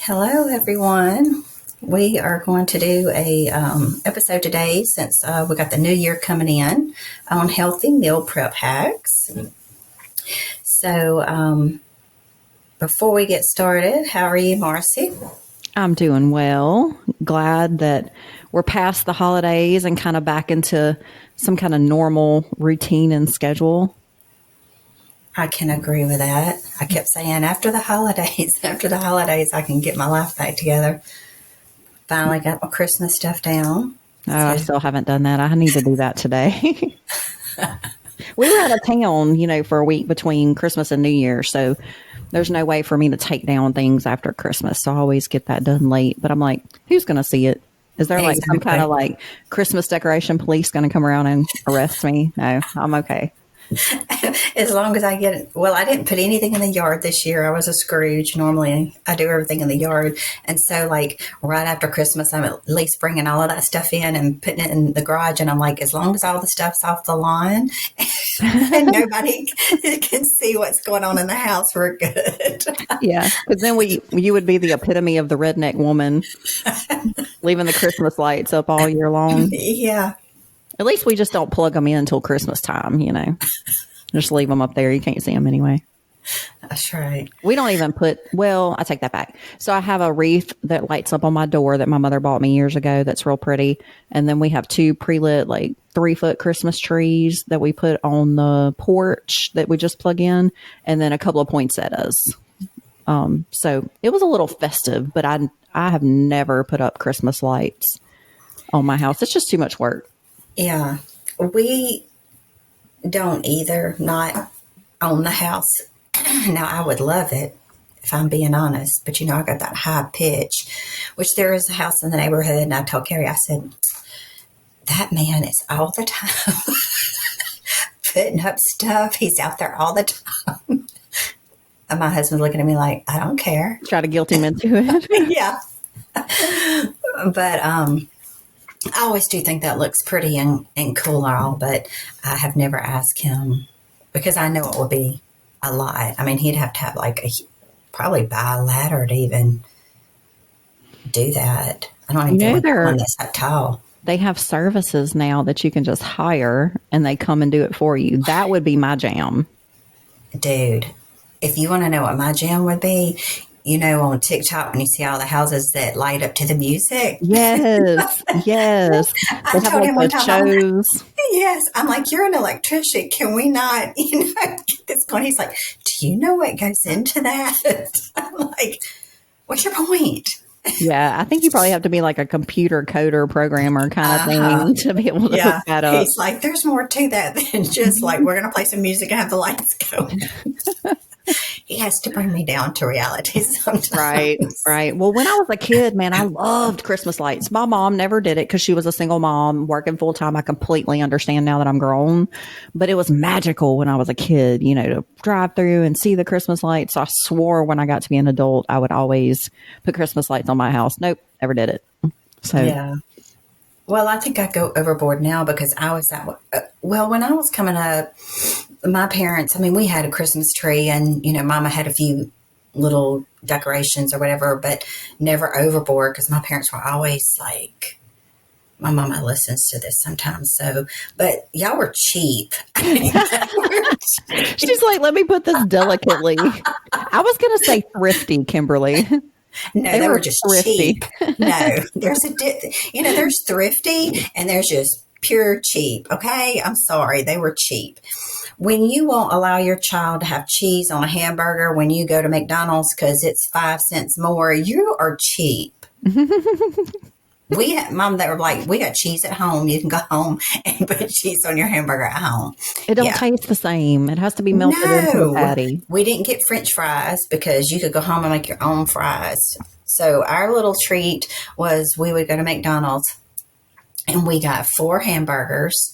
Hello, everyone. We are going to do a episode today since we got the new year coming in on healthy meal prep hacks. So, before we get started, how are you, Marci? I'm doing well. Glad that we're past the holidays and kind of back into some kind of normal routine and schedule. I can agree with that. I kept saying after the holidays, I can get my life back together. Finally got my Christmas stuff down. Oh, I still haven't done that. I need to do that today. We were out of town, for a week between Christmas and New Year. So there's no way for me to take down things after Christmas. So I always get that done late. But I'm like, who's going to see it? Is there like some kind of like Christmas decoration police going to come around and arrest me? No, I'm okay. As long as I get it. Well, I didn't put anything in the yard this year. I was a Scrooge. Normally I do everything in the yard. And so like right after Christmas, I'm at least bringing all of that stuff in and putting it in the garage. And I'm like, as long as all the stuff's off the lawn and nobody can see what's going on in the house, we're good. Yeah. Because then you would be the epitome of the redneck woman leaving the Christmas lights up all year long. Yeah. At least we just don't plug them in until Christmas time, Just leave them up there. You can't see them anyway. That's right. We don't even I take that back. So I have a wreath that lights up on my door that my mother bought me years ago. That's real pretty. And then we have two pre-lit, 3-foot Christmas trees that we put on the porch that we just plug in. And then a couple of poinsettias. So it was a little festive, but I have never put up Christmas lights on my house. It's just too much work. Yeah, we don't either, not on the house. Now, I would love it if I'm being honest, but I got that high pitch, which there is a house in the neighborhood. And I told Carrie, I said, that man is all the time putting up stuff. He's out there all the time. And my husband's looking at me like, I don't care. Try to guilt him into it. Yeah. But, I always do think that looks pretty and cool and all, but I have never asked him because I know it will be a lot. I mean, he'd have to have probably buy a ladder to even do that. I don't even think one that's that tall. They have services now that you can just hire and they come and do it for you. That would be my jam. Dude, if you want to know what my jam would be, on TikTok, when you see all the houses that light up to the music. Yes, yes. I told him one time, yes. I'm like, you're an electrician. Can we not, get this going? He's like, do you know what goes into that? I'm like, what's your point? Yeah, I think you probably have to be like a computer coder programmer kind of thing to be able to hook that up. He's like, there's more to that than just like, we're going to play some music and have the lights go. He has to bring me down to reality sometimes. Right. Well, when I was a kid, man, I loved Christmas lights. My mom never did it because she was a single mom working full time. I completely understand now that I'm grown, but it was magical when I was a kid, to drive through and see the Christmas lights. So I swore when I got to be an adult, I would always put Christmas lights on my house. Nope, never did it. So yeah. Well, I think I go overboard now because I was when I was coming up, my parents, we had a Christmas tree and, Mama had a few little decorations or whatever, but never overboard because my parents were always like, my mama listens to this sometimes. So, but y'all were cheap. She's like, let me put this delicately. I was going to say thrifty, Kimberly. No, they were just thrifty. Cheap. No, there's there's thrifty and there's just pure cheap. Okay. I'm sorry. They were cheap. When you won't allow your child to have cheese on a hamburger when you go to McDonald's because it's 5 cents more, you are cheap. We had mom that were like, we got cheese at home. You can go home and put cheese on your hamburger at home. It don't taste the same. It has to be melted into a patty. We didn't get French fries because you could go home and make your own fries. So our little treat was we would go to McDonald's and we got 4 hamburgers,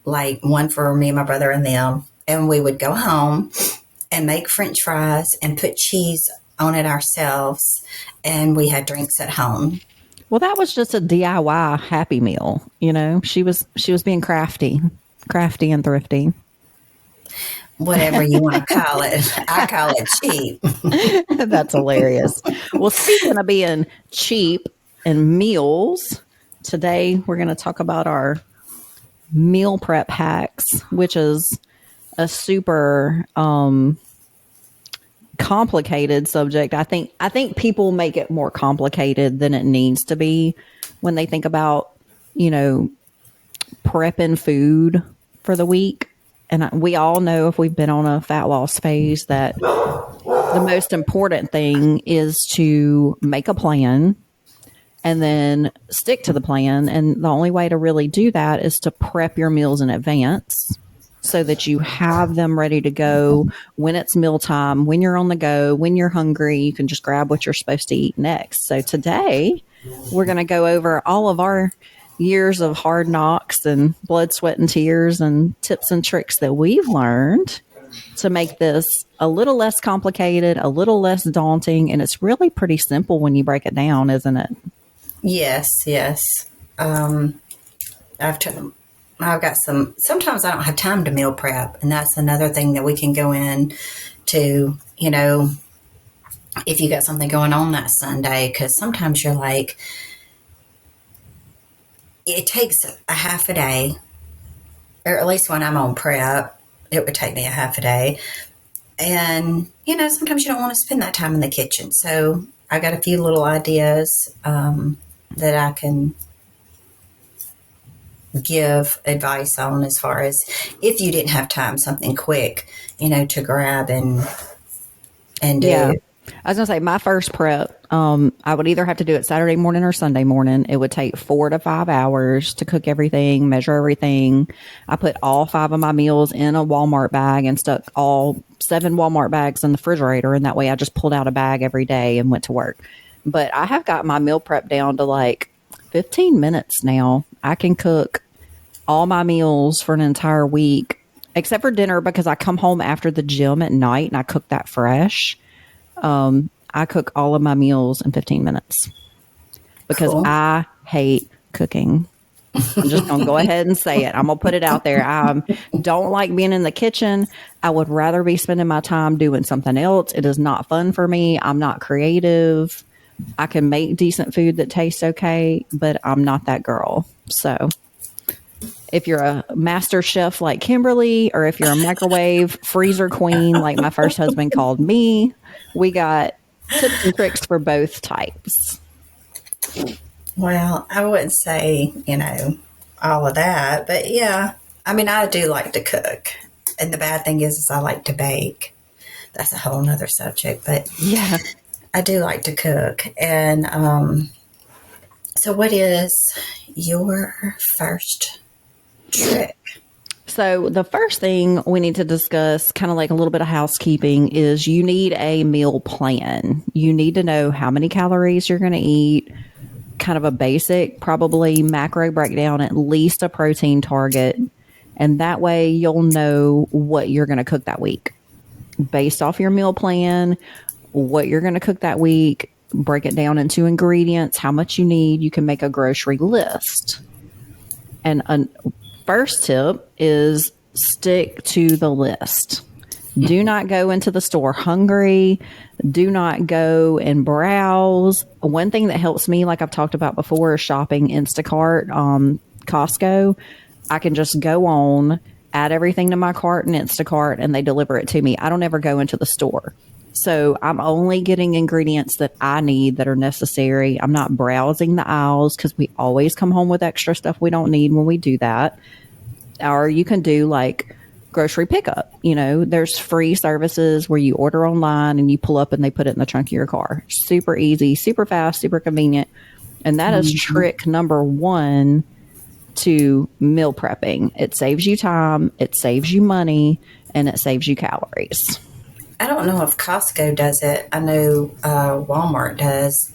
like one for me and my brother and them. And we would go home and make French fries and put cheese on it ourselves, and we had drinks at home. Well, that was just a DIY Happy Meal. She was being crafty and thrifty. whatever you want to call it. I call it cheap. That's hilarious. Well, speaking of being cheap and meals, today we're going to talk about our meal prep hacks, which is a super complicated subject. I think people make it more complicated than it needs to be when they think about, prepping food for the week. And we all know, if we've been on a fat loss phase, that the most important thing is to make a plan and then stick to the plan. And the only way to really do that is to prep your meals in advance so that you have them ready to go when it's mealtime, when you're on the go, when you're hungry. You can just grab what you're supposed to eat next. So today we're going to go over all of our years of hard knocks and blood, sweat, and tears and tips and tricks that we've learned to make this a little less complicated, a little less daunting. And it's really pretty simple when you break it down, isn't it? Yes, yes. I've got sometimes I don't have time to meal prep. And that's another thing that we can go in to, if you got something going on that Sunday, because sometimes you're like, it takes a half a day, or at least when I'm on prep, it would take me a half a day. And, sometimes you don't want to spend that time in the kitchen. So I got a few little ideas that I can give advice on, as far as if you didn't have time, something quick, to grab and do. Yeah. I was going to say, my first prep, I would either have to do it Saturday morning or Sunday morning. It would take 4 to 5 hours to cook everything, measure everything. I put all 5 of my meals in a Walmart bag and stuck all 7 Walmart bags in the refrigerator. And that way I just pulled out a bag every day and went to work. But I have got my meal prep down to like 15 minutes now. I can cook all my meals for an entire week, except for dinner, because I come home after the gym at night and I cook that fresh. I cook all of my meals in 15 minutes because cool. I hate cooking. I'm just going to go ahead and say it. I'm going to put it out there. I don't like being in the kitchen. I would rather be spending my time doing something else. It is not fun for me. I'm not creative. I can make decent food that tastes okay, but I'm not that girl. So if you're a master chef like Kimberly, or if you're a microwave freezer queen like my first husband called me, we got tips and tricks for both types. Well, I wouldn't say, all of that, but yeah, I do like to cook. And the bad thing is I like to bake. That's a whole nother subject, but yeah, I do like to cook. And so what is your first trick? So the first thing we need to discuss, kind of like a little bit of housekeeping, is you need a meal plan. You need to know how many calories you're going to eat, kind of a basic, probably macro breakdown, at least a protein target. And that way you'll know what you're going to cook that week. Based off your meal plan, what you're going to cook that week, break it down into ingredients, how much you need. You can make a grocery list. And first tip is stick to the list. Do not go into the store hungry. Do not go and browse. One thing that helps me, like I've talked about before, is shopping Instacart, Costco. I can just go on, add everything to my cart in Instacart, and they deliver it to me. I don't ever go into the store. So I'm only getting ingredients that I need, that are necessary. I'm not browsing the aisles, because we always come home with extra stuff we don't need when we do that. Or you can do like grocery pickup. There's free services where you order online and you pull up and they put it in the trunk of your car. Super easy, super fast, super convenient. And that is trick number 1 to meal prepping. It saves you time, it saves you money, and it saves you calories. I don't know if Costco does it. I know Walmart does.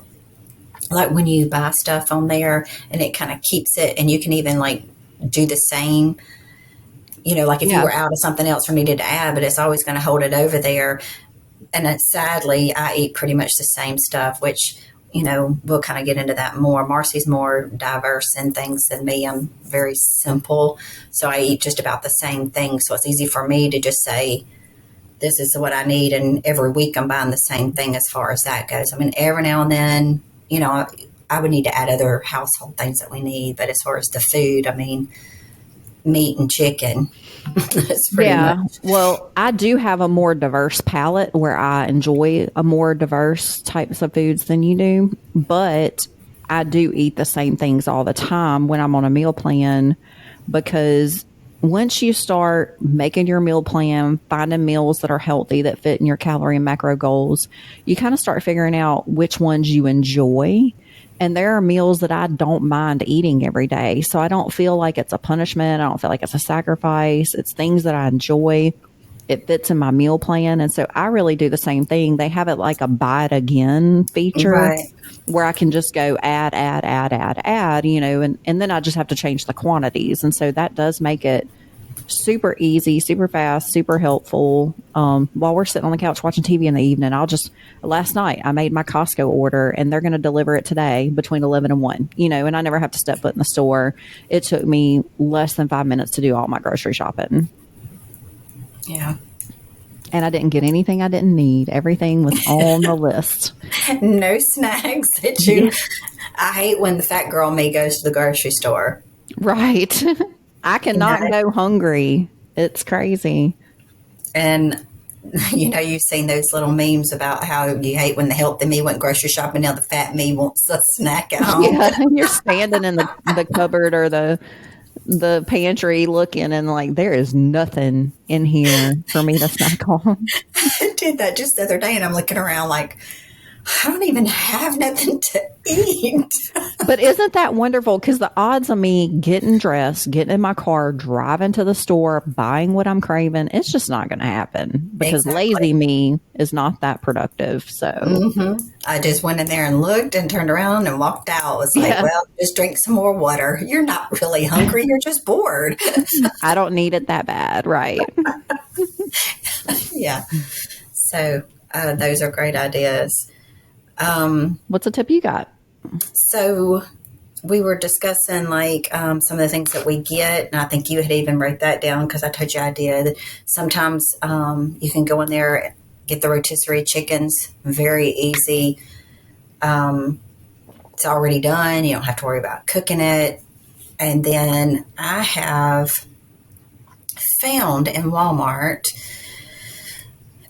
Like when you buy stuff on there, and it kind of keeps it, and you can even like do the same. Like if you were out of something else or needed to add, but it's always going to hold it over there. And sadly, I eat pretty much the same stuff, which, we'll kind of get into that more. Marci's more diverse in things than me. I'm very simple. So I eat just about the same thing. So it's easy for me to just say, this is what I need. And every week I'm buying the same thing as far as that goes. I mean, every now and then, I would need to add other household things that we need. But as far as the food, I mean, meat and chicken. That's pretty much. Yeah. Well, I do have a more diverse palate where I enjoy a more diverse types of foods than you do, but I do eat the same things all the time when I'm on a meal plan because once you start making your meal plan, finding meals that are healthy that fit in your calorie and macro goals, you kind of start figuring out which ones you enjoy. And there are meals that I don't mind eating every day. So I don't feel like it's a punishment. I don't feel like it's a sacrifice. It's things that I enjoy. It fits in my meal plan. And so I really do the same thing. They have it like a buy it again feature Right. where I can just go add, and then I just have to change the quantities. And so that does make it super easy, super fast, super helpful. While we're sitting on the couch watching TV in the evening, last night I made my Costco order and they're going to deliver it today between 11 and 1, and I never have to step foot in the store. It took me less than 5 minutes to do all my grocery shopping. Yeah. And I didn't get anything I didn't need. Everything was on the list. No snacks that you. I hate when the fat girl me goes to the grocery store. Right. I cannot go hungry. It's crazy. And, you've seen those little memes about how you hate when the healthy me went grocery shopping. Now the fat me wants a snack at home. Yeah, you're standing in the cupboard or the pantry looking and like, there is nothing in here for me to snack on. I did that just the other day and I'm looking around like, I don't even have nothing to eat. But isn't that wonderful? Because the odds of me getting dressed, getting in my car, driving to the store, buying what I'm craving, it's just not going to happen because lazy me is not that productive. So I just went in there and looked and turned around and walked out. It was like, well, just drink some more water. You're not really hungry. You're just bored. I don't need it that bad. Right. Yeah. So those are great ideas. What's a tip you got? So we were discussing some of the things that we get, and I think you had even wrote that down because I told you I did. Sometimes you can go in there, get the rotisserie chickens, very easy. It's already done. You don't have to worry about cooking it. And then I have found in Walmart,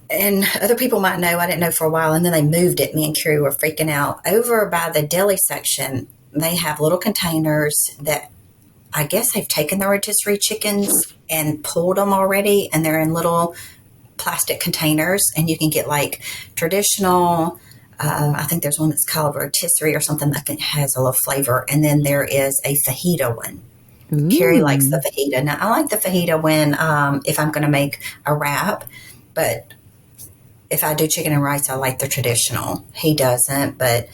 and other people might know, I didn't know for a while, and then they moved it. Me and Carrie were freaking out. Over by the deli section, they have little containers that I guess they've taken the rotisserie chickens and pulled them already, and they're in little plastic containers, and you can get like traditional, I think there's one that's called rotisserie or something that has a little flavor, and then there is a fajita one. Ooh. Carrie likes the fajita. Now, I like the fajita when if I'm going to make a wrap, but if I do chicken and rice, I like the traditional. He doesn't, but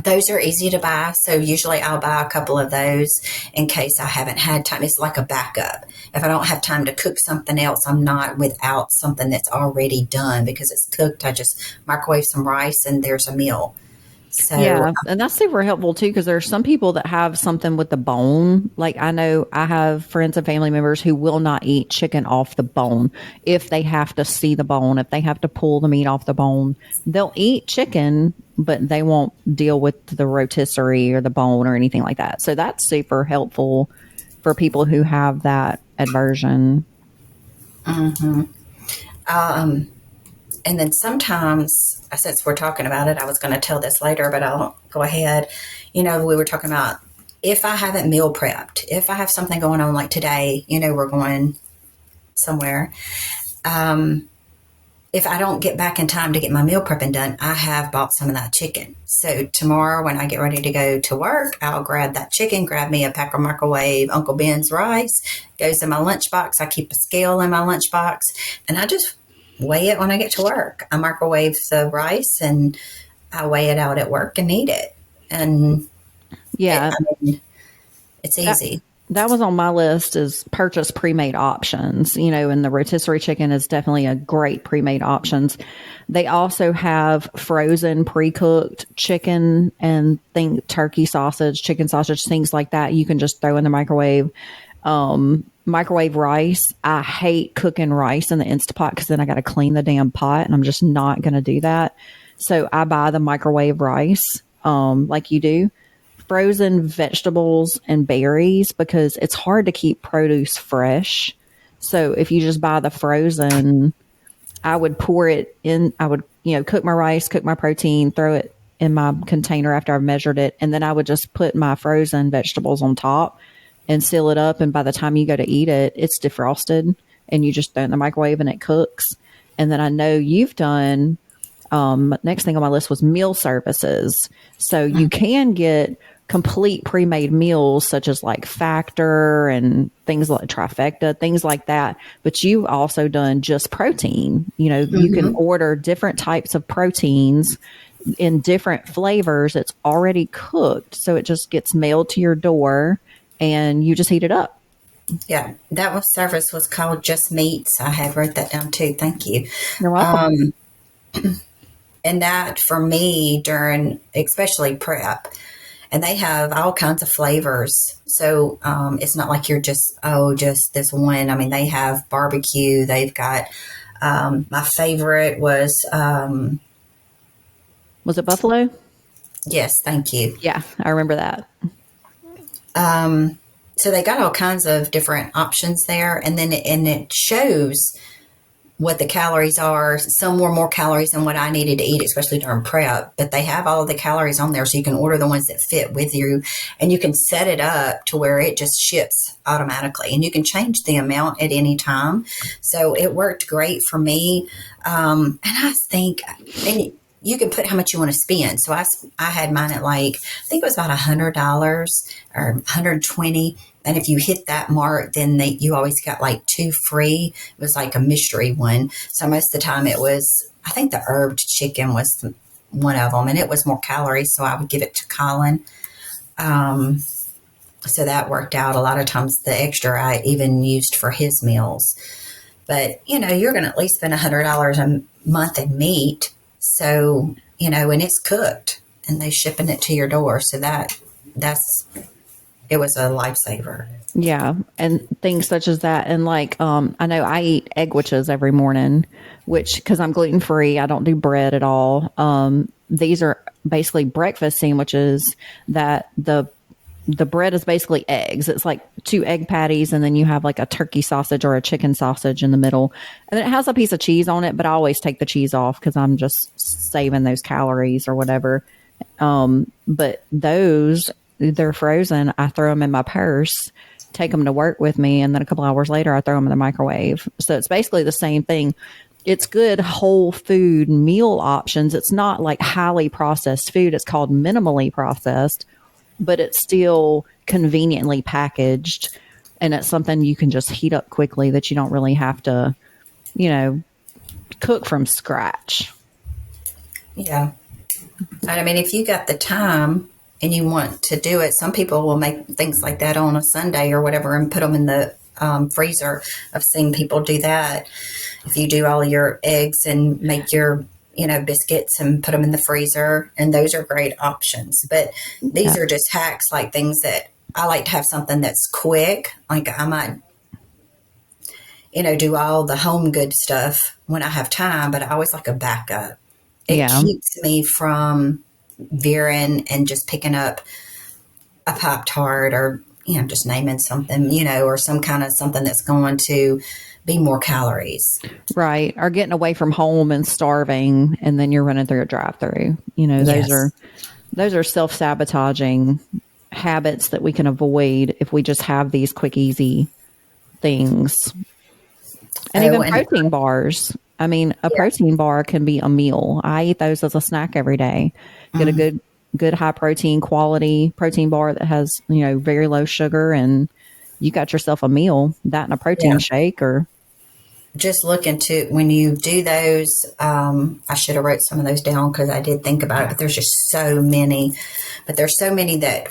those are easy to buy. So usually I'll buy a couple of those in case I haven't had time. It's like a backup. If I don't have time to cook something else, I'm not without something that's already done because it's cooked. I just microwave some rice and there's a meal. So, yeah, and that's super helpful too because there's some people that have something with the bone. Like I know I have friends and family members who will not eat chicken off the bone if they have to see the bone, if they have to pull the meat off the bone. They'll eat chicken, but they won't deal with the rotisserie or the bone or anything like that. So that's super helpful for people who have that aversion. Mm-hmm. And then sometimes, since we're talking about it, I was going to tell this later, but I'll go ahead. We were talking about if I haven't meal prepped, if I have something going on like today, we're going somewhere. If I don't get back in time to get my meal prepping done, I have bought some of that chicken. So tomorrow when I get ready to go to work, I'll grab that chicken, grab me a pack of microwave Uncle Ben's rice, goes in my lunchbox. I keep a scale in my lunchbox, and I just weigh it when I get to work. I microwave the rice and I weigh it out at work and eat it. And yeah, it's easy. That was on my list is purchase pre-made options, and the rotisserie chicken is definitely a great pre-made options. They also have frozen pre-cooked chicken and turkey sausage, chicken sausage, things like that. You can just throw in the microwave. Microwave rice. I hate cooking rice in the Instapot because then I got to clean the damn pot, and I'm just not going to do that. So I buy the microwave rice, like you do. Frozen vegetables and berries, because it's hard to keep produce fresh. So if you just buy the frozen, I would pour it in. I would, cook my rice, cook my protein, throw it in my container after I've measured it. And then I would just put my frozen vegetables on top and seal it up. And by the time you go to eat it, it's defrosted and you just throw it in the microwave and it cooks. And then I know you've done, next thing on my list was meal services. So you can get complete pre-made meals such as like Factor and things like Trifecta, things like that. But you've also done just protein. You can order different types of proteins in different flavors. It's already cooked. So it just gets mailed to your door and you just heat it up. Yeah, that service was called Just Meats. I had wrote that down too. Thank you. You're welcome. And that for me during, especially prep, and they have all kinds of flavors. So it's not like you're just this one. I mean, they have barbecue. They've got, my favorite was it buffalo? Yes, thank you. Yeah, I remember that. So they got all kinds of different options there. And then it shows what the calories are. Some were more calories than what I needed to eat, especially during prep, but they have all of the calories on there. So you can order the ones that fit with you and you can set it up to where it just ships automatically and you can change the amount at any time. So it worked great for me. And I think, and you can put how much you want to spend. So I had mine at I think it was about $100 or $120. And if you hit that mark, then you always got 2 free. It was like a mystery one. So most of the time it was, I think the herbed chicken was one of them and it was more calories. So I would give it to Colin. So that worked out. A lot of times the extra I even used for his meals. But, you're going to at least spend $100 a month in meat. So, and it's cooked and they shipping it to your door. So it was a lifesaver. Yeah. And things such as that. And I know I eat egg whiches every morning, because I'm gluten free, I don't do bread at all. These are basically breakfast sandwiches that the bread is basically eggs. It's like 2 egg patties and then you have a turkey sausage or a chicken sausage in the middle. And then it has a piece of cheese on it, but I always take the cheese off because I'm just saving those calories or whatever. But they're frozen. I throw them in my purse, take them to work with me. And then a couple hours later, I throw them in the microwave. So it's basically the same thing. It's good whole food meal options. It's not highly processed food. It's called minimally processed, but it's still conveniently packaged. And it's something you can just heat up quickly that you don't really have to, cook from scratch. Yeah. I mean, if you got the time and you want to do it, some people will make things like that on a Sunday or whatever and put them in the freezer. I've seen people do that. If you do all your eggs and make your biscuits and put them in the freezer, and those are great options. But these are just hacks, things that I like to have something that's quick. I might, do all the home good stuff when I have time, but I always like a backup. It keeps me from veering and just picking up a Pop-Tart or, just naming something, or some kind of something that's going to be more calories. Right. Or getting away from home and starving and then you're running through a drive-through. Those are self-sabotaging habits that we can avoid if we just have these quick, easy things. And even protein bars. I mean, a protein bar can be a meal. I eat those as a snack every day. Get a good high protein quality protein bar that has, very low sugar, and you got yourself a meal. That and a protein shake. Or just look into when you do those. I should have wrote some of those down because I did think about it, but there's just so many. But there's so many that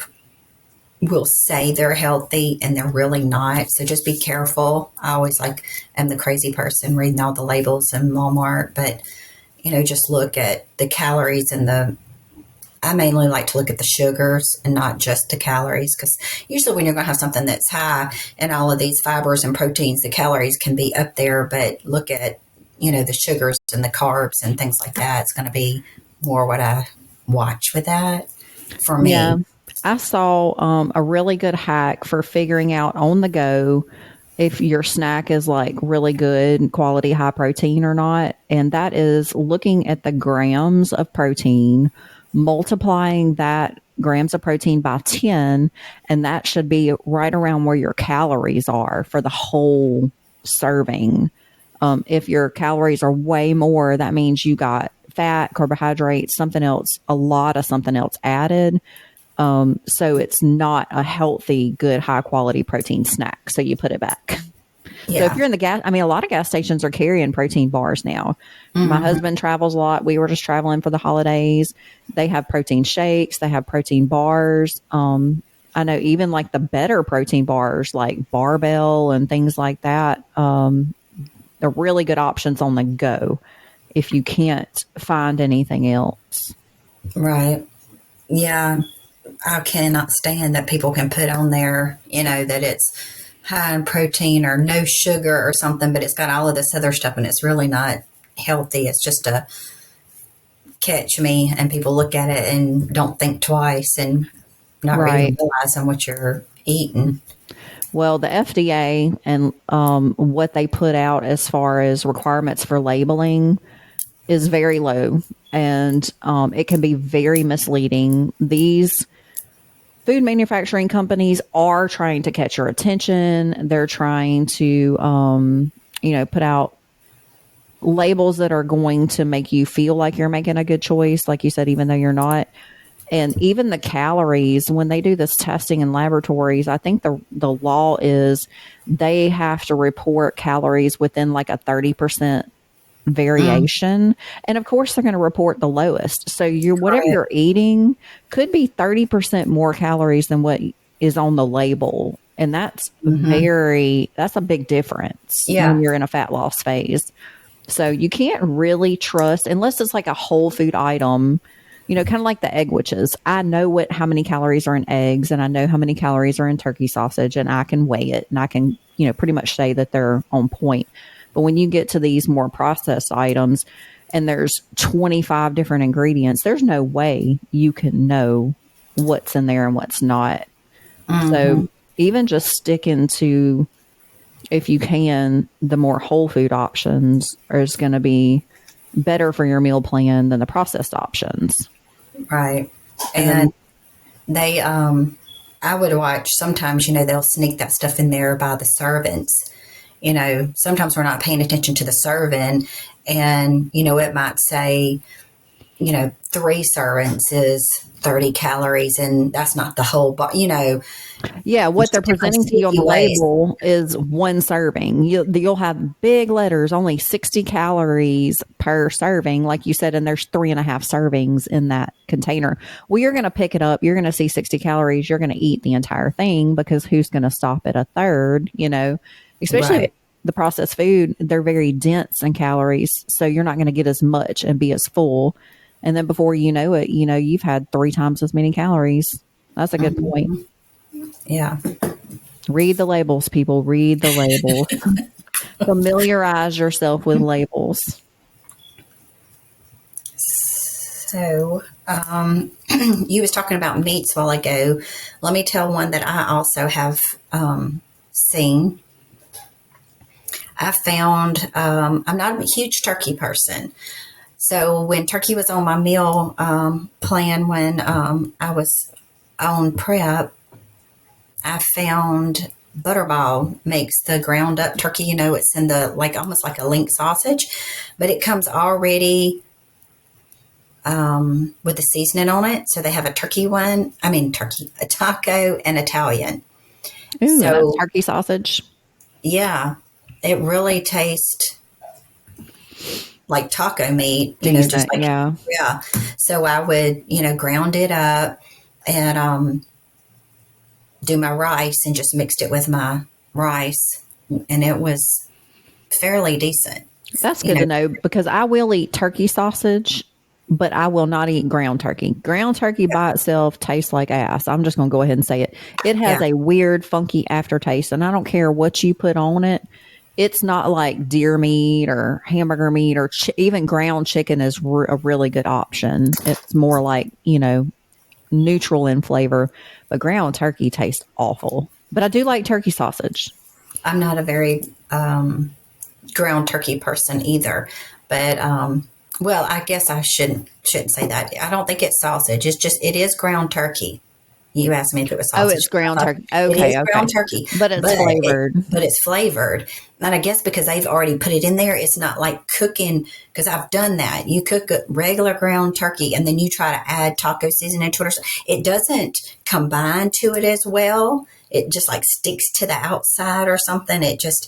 will say they're healthy and they're really not. So just be careful. I always am the crazy person reading all the labels in Walmart, but just look at the calories and the I mainly like to look at the sugars and not just the calories, because usually when you're going to have something that's high in all of these fibers and proteins, the calories can be up there, but look at, the sugars and the carbs and things like that. It's going to be more what I watch with that for Yeah. me. I saw a really good hack for figuring out on the go if your snack is like really good quality high protein or not. And that is looking at the grams of protein, multiplying that grams of protein by 10, and that should be right around where your calories are for the whole serving. If your calories are way more, that means you got fat, carbohydrates, something else, a lot of something else added. So it's not a healthy, good, high quality protein snack. So you put it back. So if Yeah. you're in the gas, I mean, a lot of gas stations are carrying protein bars now. My Mm-hmm. husband travels a lot. We were just traveling for the holidays. They have protein shakes. They have protein bars. I know even like the better protein bars, like Barbell and things like that. They're really good options on the go if you can't find anything else. Right. Yeah. I cannot stand that people can put on there, that it's high in protein or no sugar or something, but it's got all of this other stuff and it's really not healthy. It's just to catch me, and people look at it and don't think twice and not even Right. realizing what you're eating. Well, the FDA and what they put out as far as requirements for labeling is very low, and it can be very misleading. These food manufacturing companies are trying to catch your attention. They're trying to, put out labels that are going to make you feel like you're making a good choice, like you said, even though you're not. And even the calories, when they do this testing in laboratories, I think the law is they have to report calories within like a 30% Mm, variation. And of course they're going to report the lowest. So whatever right. you're eating could be 30% more calories than what is on the label. And Hmm. that's a big difference when Yeah. you're in a fat loss phase. So you can't really trust unless it's like a whole food item, kind of like the egg witches. I know how many calories are in eggs, and I know how many calories are in turkey sausage, and I can weigh it and I can, pretty much say that they're on point. But when you get to these more processed items and there's 25 different ingredients, there's no way you can know what's in there and what's not. Hmm. So even just sticking to, if you can, the more whole food options is going to be better for your meal plan than the processed options. Right. And And then, they, I would watch sometimes, they'll sneak that stuff in there by the servants. Sometimes we're not paying attention to the serving, and, it might say, 3 servings is 30 calories, and that's not the whole, but, yeah, what they're just different presenting to you on sneaky the ways. label is one serving. You'll have big letters, only 60 calories per serving, like you said, and there's 3.5 servings in that container. Well, you're going to pick it up. You're going to see 60 calories. You're going to eat the entire thing because who's going to stop at a third, especially Right. the processed food, they're very dense in calories. So you're not going to get as much and be as full. And then before you know it, you've had 3 times as many calories. That's a good point. Hmm. Yeah. Read the labels, people. Read the labels. Familiarize yourself with labels. So, you was talking about meats a while ago. Let me tell one that I also have seen. I found, I'm not a huge turkey person. So when turkey was on my meal plan, when I was on prep, I found Butterball makes the ground up turkey. It's in the, like, almost like a link sausage, but it comes already with the seasoning on it. So they have a turkey one. I mean, turkey, a taco, and Italian. Ooh, and that's So turkey sausage. yeah, it really tastes like taco meat. Just Decent. like, Yeah. yeah. So I would, ground it up and do my rice and just mixed it with my rice, and it was fairly decent. That's You good know, to know because I will eat turkey sausage but I will not eat ground turkey. Ground turkey by itself tastes like ass. I'm just going to go ahead and say it. It has Yeah. a weird, funky aftertaste, and I don't care what you put on it. It's not like deer meat or hamburger meat or even ground chicken is a really good option. It's more like, neutral in flavor, but ground turkey tastes awful. But I do like turkey sausage. I'm not a very ground turkey person either, but well, I guess I shouldn't say that. I don't think it's sausage. It is ground turkey. You asked me if it was Oh, sausage. it's ground turkey. It is Okay, ground okay. turkey, But it's flavored. but it's flavored. And I guess because they've already put it in there, it's not like cooking. Because I've done that. You cook a regular ground turkey, and then you try to add taco seasoning to it. It doesn't combine to it as well. It just like sticks to the outside or something. It doesn't.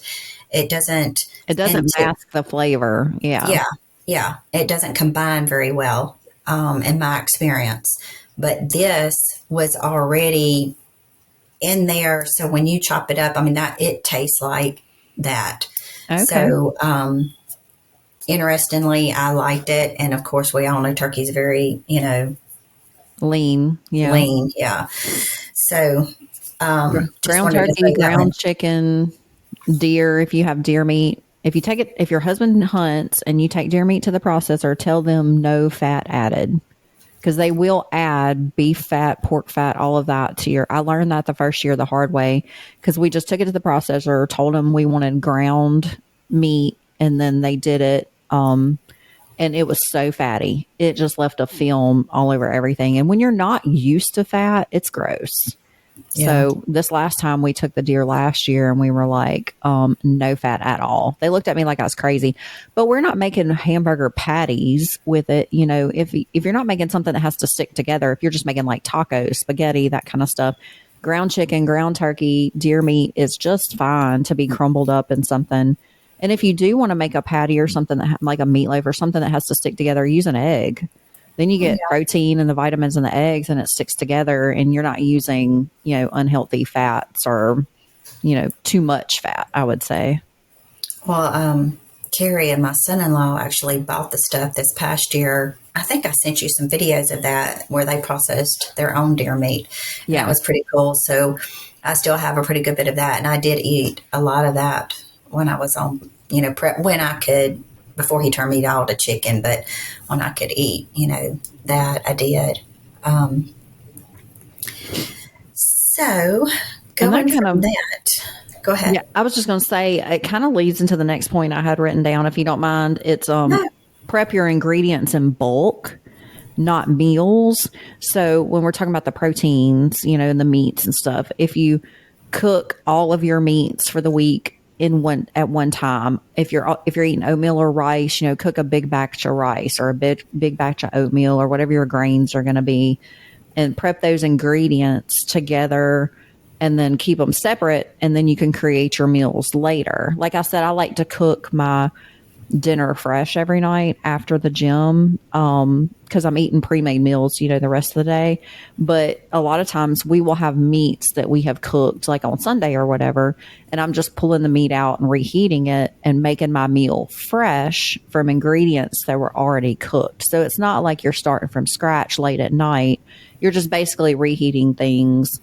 It doesn't mask the flavor. Yeah. Yeah. It doesn't combine very well, in my experience. But this was already in there, so when you chop it up, I mean that it tastes like that. Okay. So, interestingly, I liked it, and of course, we all know turkey's very, lean. Yeah. lean. Yeah. So, Ground turkey, ground chicken, deer. If you have deer meat, if your husband hunts and you take deer meat to the processor, tell them no fat added. Because they will add beef fat, pork fat, all of that to I learned that the first year the hard way because we just took it to the processor, told them we wanted ground meat, and then they did it. And it was so fatty. It just left a film all over everything. And when you're not used to fat, it's gross. Yeah. So this last time we took the deer last year and we were like, no fat at all. They looked at me like I was crazy, but we're not making hamburger patties with it. If you're not making something that has to stick together, if you're just making like tacos, spaghetti, that kind of stuff, ground chicken, ground turkey, deer meat is just fine to be crumbled up in something. And if you do want to make a patty or something like a meatloaf or something that has to stick together, use an egg. Then you get protein and the vitamins in the eggs, and it sticks together, and you're not using, unhealthy fats or, too much fat, I would say. Well, Carrie and my son-in-law actually bought the stuff this past year. I think I sent you some videos of that where they processed their own deer meat. Yeah, it was pretty cool. So I still have a pretty good bit of that, and I did eat a lot of that when I was on, prep when I could. Before he turned me all to chicken, but when I could eat, that I did. So going from that, go ahead. Yeah, I was just going to say, it kind of leads into the next point I had written down, if you don't mind. It's prep your ingredients in bulk, not meals. So when we're talking about the proteins, and the meats and stuff, if you cook all of your meats for the week at one time, if you're eating oatmeal or rice, cook a big batch of rice or a big batch of oatmeal or whatever your grains are going to be, and prep those ingredients together and then keep them separate, and then you can create your meals later. Like I said, I like to cook my dinner fresh every night after the gym, because I'm eating pre-made meals, the rest of the day. But a lot of times we will have meats that we have cooked like on Sunday or whatever, and I'm just pulling the meat out and reheating it and making my meal fresh from ingredients that were already cooked. So it's not like you're starting from scratch late at night. You're just basically reheating things.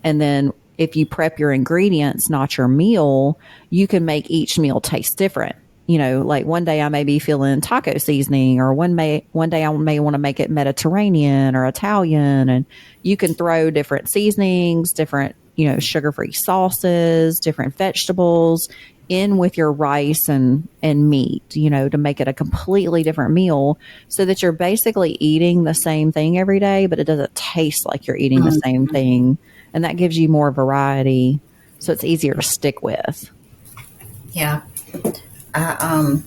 And then if you prep your ingredients, not your meal, you can make each meal taste different. Like one day I may be feeling taco seasoning, or one day I may want to make it Mediterranean or Italian, and you can throw different seasonings, different, sugar-free sauces, different vegetables in with your rice and meat, to make it a completely different meal, so that you're basically eating the same thing every day, but it doesn't taste like you're eating the same thing. And that gives you more variety, so it's easier to stick with. Yeah. I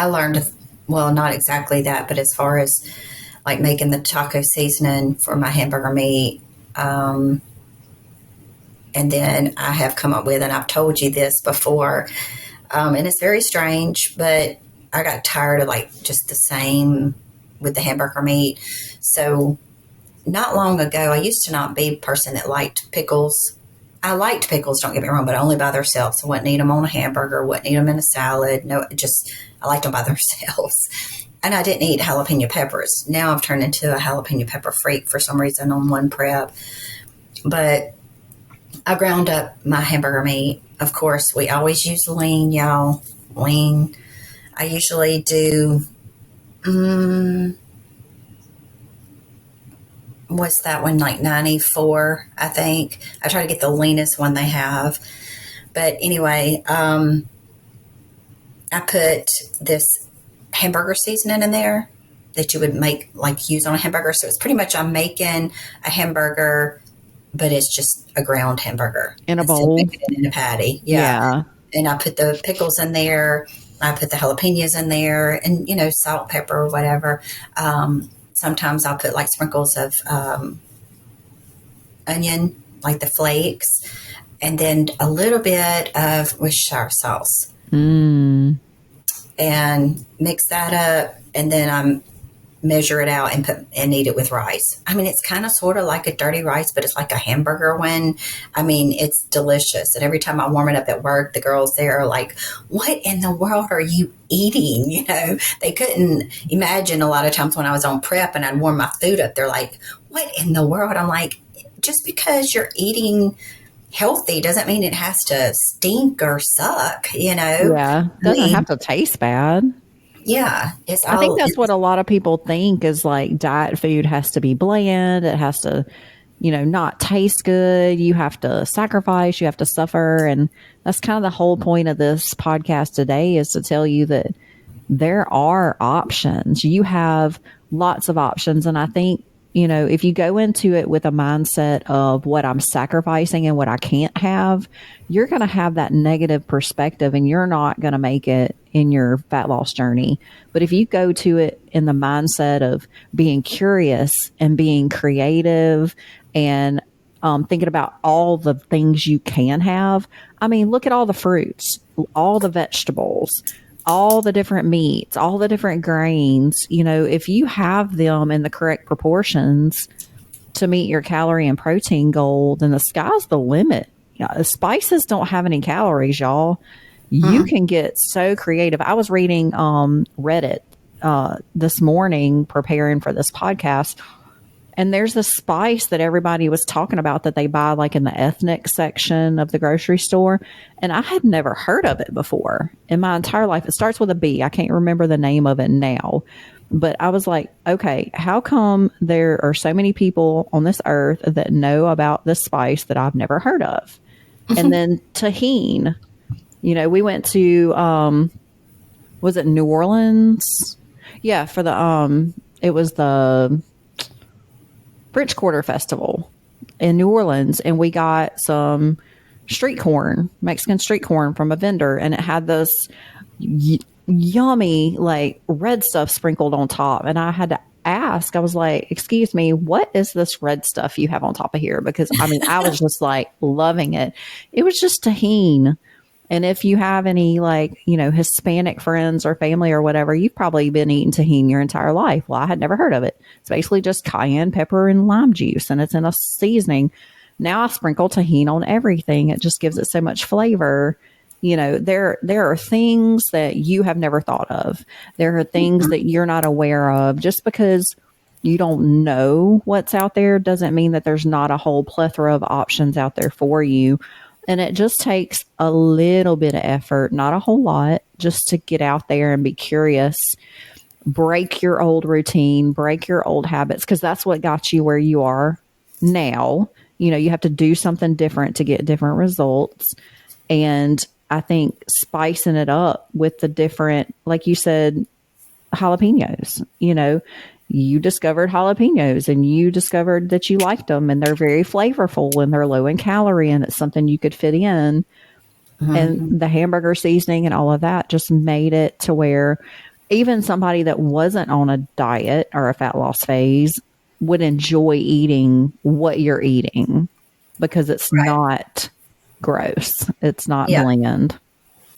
learned, well, not exactly that, but as far as like making the taco seasoning for my hamburger meat, and then I have come up with, and I've told you this before, and it's very strange, but I got tired of like just the same with the hamburger meat. So not long ago, I used to not be a person that liked pickles. I liked pickles, don't get me wrong, but only by themselves. I wouldn't eat them on a hamburger, wouldn't eat them in a salad. No, I liked them by themselves. and I didn't eat jalapeno peppers. Now I've turned into a jalapeno pepper freak for some reason on one prep. But I ground up my hamburger meat. Of course, we always use lean, y'all. Lean. I usually do, what's that one, like 94, I think. I try to get the leanest one they have. But anyway, I put this hamburger seasoning in there that you would make, like use on a hamburger. So it's pretty much I'm making a hamburger, but it's just a ground hamburger. In a Instead of bowl? making it in a patty. Yeah. And I put the pickles in there. I put the jalapenos in there and, salt, pepper, or whatever. Sometimes I'll put like sprinkles of onion, like the flakes, and then a little bit of Worcestershire sauce. And mix that up, and then I measure it out and eat it with rice. I mean, it's kind of sort of like a dirty rice, but it's like a hamburger one. I mean, it's delicious. And every time I warm it up at work, the girls there are like, what in the world are you eating? They couldn't imagine a lot of times when I was on prep and I'd warm my food up, they're like, what in the world? I'm like, just because you're eating healthy doesn't mean it has to stink or suck, Yeah. Doesn't have to taste bad. Yeah. I think that's what a lot of people think is like diet food has to be bland. It has to, not taste good. You have to sacrifice, you have to suffer. And that's kind of the whole point of this podcast today, is to tell you that there are options. You have lots of options. And I think, if you go into it with a mindset of what I'm sacrificing and what I can't have, you're going to have that negative perspective and you're not going to make it in your fat loss journey. But if you go to it in the mindset of being curious and being creative and thinking about all the things you can have, I mean, look at all the fruits, all the vegetables, all the different meats, all the different grains. If you have them in the correct proportions to meet your calorie and protein goal, then the sky's the limit. Spices don't have any calories, y'all. You can get so creative. I was reading Reddit this morning preparing for this podcast, and there's this spice that everybody was talking about that they buy like in the ethnic section of the grocery store. And I had never heard of it before in my entire life. It starts with a B. I can't remember the name of it now. But I was like, okay, how come there are so many people on this earth that know about this spice that I've never heard of? And then tahine. We went to, was it New Orleans? Yeah, for it was the French Quarter Festival in New Orleans, and we got some street corn, Mexican street corn from a vendor, and it had this yummy like red stuff sprinkled on top. And I had to ask, I was like, excuse me, what is this red stuff you have on top of here? Because I mean, I was just like loving it. It was just tahine. And if you have any like, Hispanic friends or family or whatever, you've probably been eating tahini your entire life. Well, I had never heard of it. It's basically just cayenne pepper and lime juice, and it's in a seasoning. Now I sprinkle tahini on everything. It just gives it so much flavor. There are things that you have never thought of. There are things that you're not aware of. Just because you don't know what's out there doesn't mean that there's not a whole plethora of options out there for you. And it just takes a little bit of effort, not a whole lot, just to get out there and be curious, break your old routine, break your old habits, because that's what got you where you are now. You have to do something different to get different results. And I think spicing it up with the different, like you said, jalapenos, you discovered jalapenos and you discovered that you liked them, and they're very flavorful and they're low in calorie, and it's something you could fit in. And the hamburger seasoning and all of that just made it to where even somebody that wasn't on a diet or a fat loss phase would enjoy eating what you're eating, because it's not gross. It's not bland.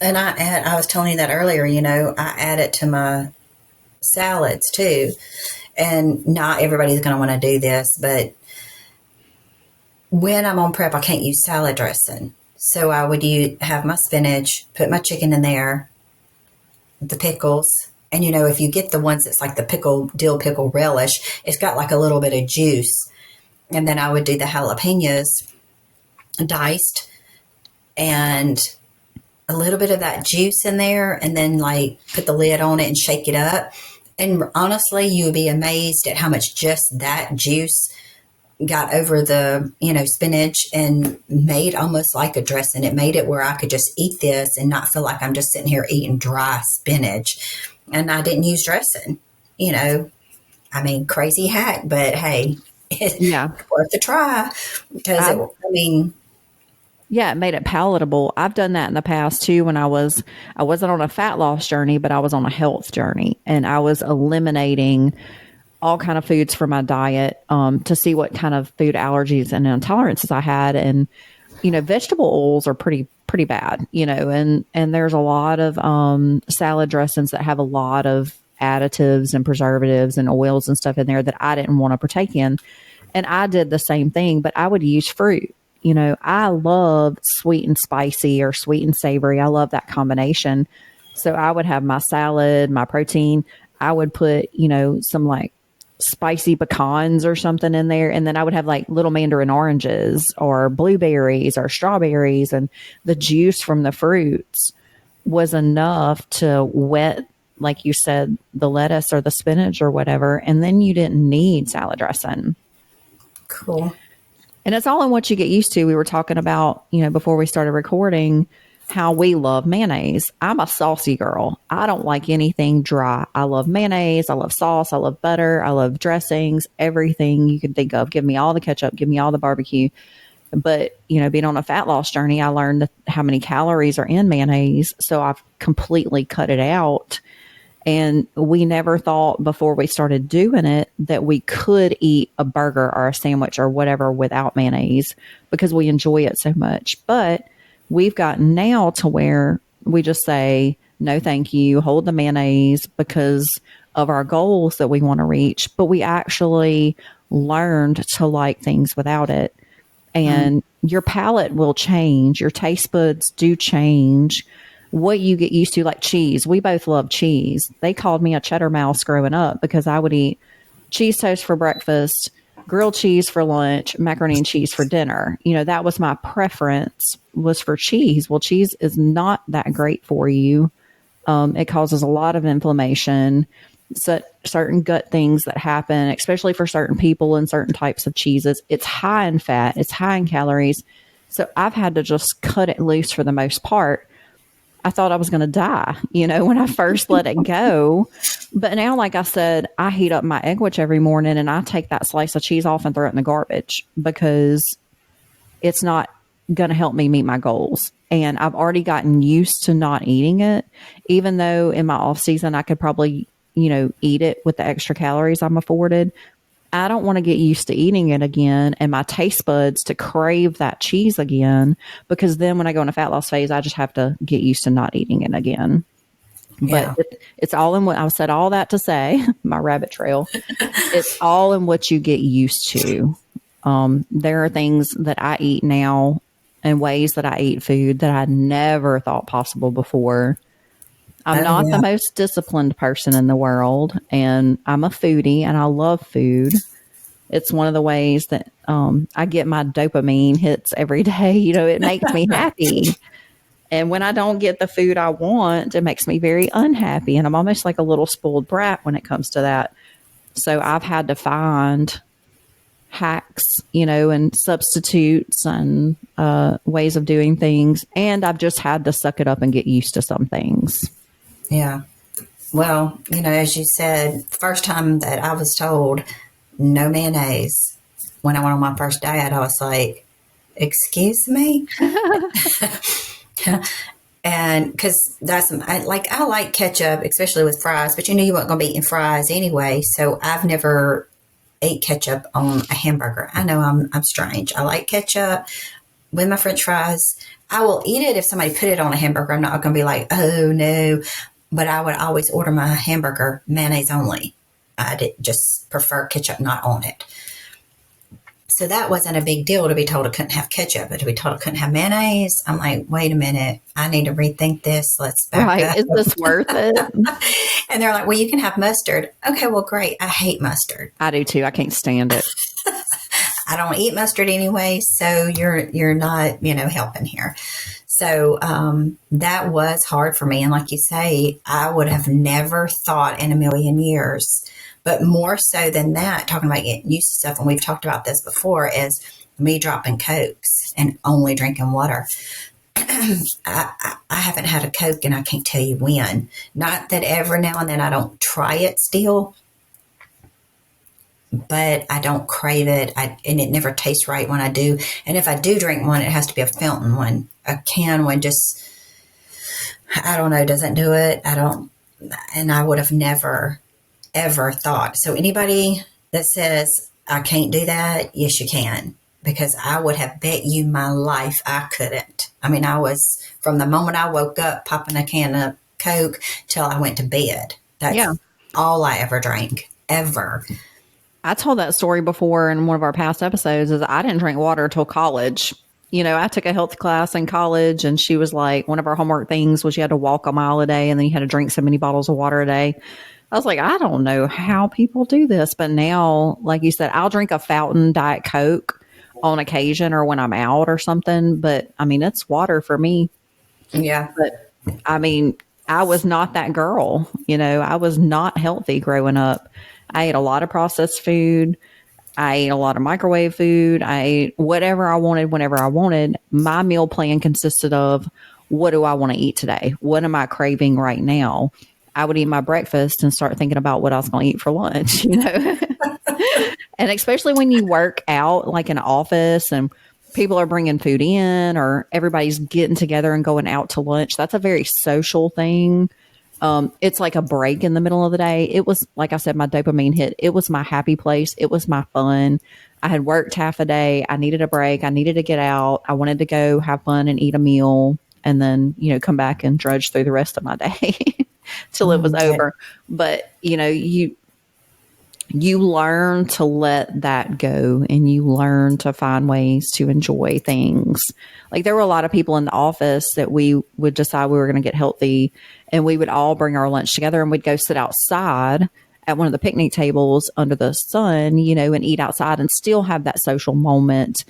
And I was telling you that earlier, I add it to my salads too. And not everybody's going to want to do this, but when I'm on prep, I can't use salad dressing. So I would have my spinach, put my chicken in there, the pickles, And if you get the ones that's like the dill pickle relish, it's got like a little bit of juice. And then I would do the jalapenos diced and a little bit of that juice in there, and then like put the lid on it and shake it up. And honestly, you would be amazed at how much just that juice got over the, spinach and made almost like a dressing. It made it where I could just eat this and not feel like I'm just sitting here eating dry spinach. And I didn't use dressing, I mean, crazy hack, but hey, it's Yeah. worth a try because Yeah, it made it palatable. I've done that in the past too when I wasn't on a fat loss journey, but I was on a health journey, and I was eliminating all kind of foods from my diet to see what kind of food allergies and intolerances I had. And vegetable oils are pretty bad, and there's a lot of salad dressings that have a lot of additives and preservatives and oils and stuff in there that I didn't want to partake in. And I did the same thing, but I would use fruit. I love sweet and spicy or sweet and savory. I love that combination. So I would have my salad, my protein. I would put, some like spicy pecans or something in there. And then I would have like little mandarin oranges or blueberries or strawberries. And the juice from the fruits was enough to wet, like you said, the lettuce or the spinach or whatever. And then you didn't need salad dressing. cool. And it's all in what you get used to. We were talking about, before we started recording, how we love mayonnaise. I'm a saucy girl. I don't like anything dry. I love mayonnaise. I love sauce. I love butter. I love dressings, everything you can think of. Give me all the ketchup. Give me all the barbecue. But, being on a fat loss journey, I learned how many calories are in mayonnaise. So I've completely cut it out. And we never thought before we started doing it that we could eat a burger or a sandwich or whatever without mayonnaise because we enjoy it so much. But we've gotten now to where we just say, no, thank you, hold the mayonnaise because of our goals that we want to reach. But we actually learned to like things without it. And your palate will change. Your taste buds do change. What you get used to, like cheese. We both love cheese. They called me a cheddar mouse growing up because I would eat cheese toast for breakfast, grilled cheese for lunch, macaroni and cheese for dinner. That was my preference, was for cheese. Well, cheese is not that great for you. It causes a lot of inflammation, certain gut things that happen, especially for certain people and certain types of cheeses. It's high in fat. It's high in calories. So I've had to just cut it loose for the most part. I thought I was going to die, when I first let it go. But now, like I said, I heat up my egg which every morning and I take that slice of cheese off and throw it in the garbage because it's not going to help me meet my goals. And I've already gotten used to not eating it, even though in my off season, I could probably, eat it with the extra calories I'm afforded. I don't want to get used to eating it again and my taste buds to crave that cheese again, because then when I go in a fat loss phase, I just have to get used to not eating it again. Yeah. But it's all in what I've said, all that to say, my rabbit trail, it's all in what you get used to. There are things that I eat now and ways that I eat food that I never thought possible before. I'm not the most disciplined person in the world, and I'm a foodie and I love food. It's one of the ways that I get my dopamine hits every day. It makes me happy. And when I don't get the food I want, it makes me very unhappy. And I'm almost like a little spoiled brat when it comes to that. So I've had to find hacks, and substitutes and ways of doing things. And I've just had to suck it up and get used to some things. Yeah. Well, as you said, first time that I was told no mayonnaise when I went on my first diet, I was like, excuse me? And because I like ketchup, especially with fries, but you weren't going to be eating fries anyway. So I've never ate ketchup on a hamburger. I know I'm strange. I like ketchup with my French fries. I will eat it if somebody put it on a hamburger. I'm not going to be like, oh no. But I would always order my hamburger mayonnaise only. I just prefer ketchup not on it. So that wasn't a big deal to be told I couldn't have ketchup, but to be told I couldn't have mayonnaise, I'm like, wait a minute, I need to rethink this. Let's back Right. up. Is this worth it? And they're like, well, you can have mustard. Okay, well, great. I hate mustard. I do too. I can't stand it. I don't eat mustard anyway, so you're not, helping here. So that was hard for me. And like you say, I would have never thought in a million years, but more so than that, talking about getting used to stuff, and we've talked about this before, is me dropping Cokes and only drinking water. I haven't had a Coke and I can't tell you when. Not that every now and then I don't try it still, but I don't crave it. And it never tastes right when I do. And if I do drink one, it has to be a fountain one. A can one just, I don't know, doesn't do it. And I would have never, ever thought. So anybody that says I can't do that, yes, you can. Because I would have bet you my life I couldn't. I mean, I was, from the moment I woke up, popping a can of Coke till I went to bed. That's all I ever drank, ever. I told that story before in one of our past episodes. Is I didn't drink water till college. I took a health class in college, and she was like, one of our homework things was you had to walk a mile a day, and then you had to drink so many bottles of water a day. I was like, I don't know how people do this. But now, like you said, I'll drink a fountain Diet Coke on occasion or when I'm out or something. But I mean, it's water for me. Yeah. But I mean, I was not that girl. I was not healthy growing up. I ate a lot of processed food. I ate a lot of microwave food. I ate whatever I wanted, whenever I wanted. My meal plan consisted of, what do I want to eat today? What am I craving right now? I would eat my breakfast and start thinking about what I was going to eat for lunch, And especially when you work out like in an office and people are bringing food in, or everybody's getting together and going out to lunch. That's a very social thing. It's like a break in the middle of the day. It was, like I said, my dopamine hit. It was my happy place. It was my fun. I had worked half a day. I needed a break. I needed to get out. I wanted to go have fun and eat a meal, and then, come back and drudge through the rest of my day till it was over. But, you learn to let that go, and you learn to find ways to enjoy things. Like, there were a lot of people in the office that we would decide we were going to get healthy, and we would all bring our lunch together, and we'd go sit outside at one of the picnic tables under the sun, and eat outside and still have that social moment,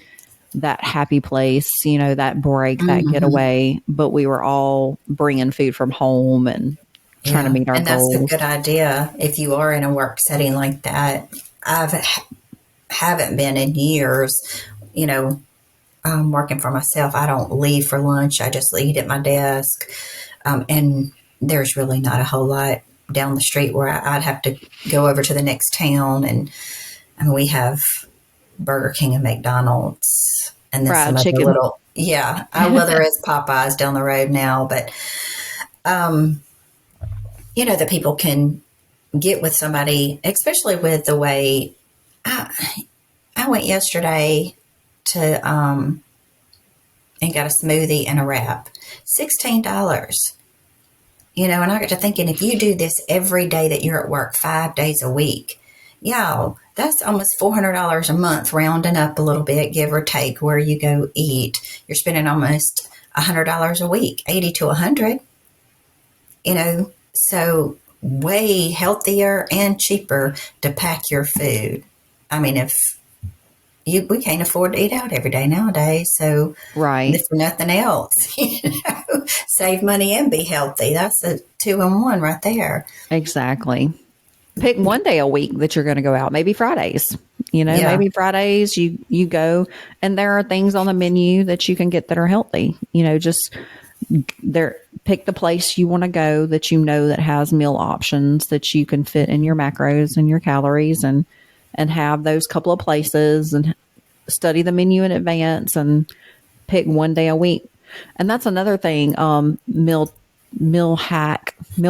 that happy place, that break, that getaway. But we were all bringing food from home and trying to meet our goals. And that's a good idea if you are in a work setting like that. Haven't been in years, working for myself. I don't leave for lunch. I just eat at my desk. And there's really not a whole lot down the street where I'd have to go over to the next town. And we have Burger King and McDonald's, and then fried some chicken. other little, well, there is Popeyes down the road now, but, that people can get with somebody, especially with the way I went yesterday to, and got a smoothie and a wrap, $16. And I got to thinking, if you do this every day that you're at work, 5 days a week, that's almost $400 a month, rounding up a little bit, give or take, where you go eat. You're spending almost $100 a week, 80 to 100, so way healthier and cheaper to pack your food. I mean, we can't afford to eat out every day nowadays. So, right. If for nothing else, save money and be healthy. That's a 2-in-1 right there. Exactly. Pick one day a week that you're going to go out. Maybe Fridays. Maybe Fridays you go, and there are things on the menu that you can get that are healthy. Just pick the place you want to go that that has meal options that you can fit in your macros and your calories, and have those couple of places, and study the menu in advance and pick one day a week. And that's another thing, meal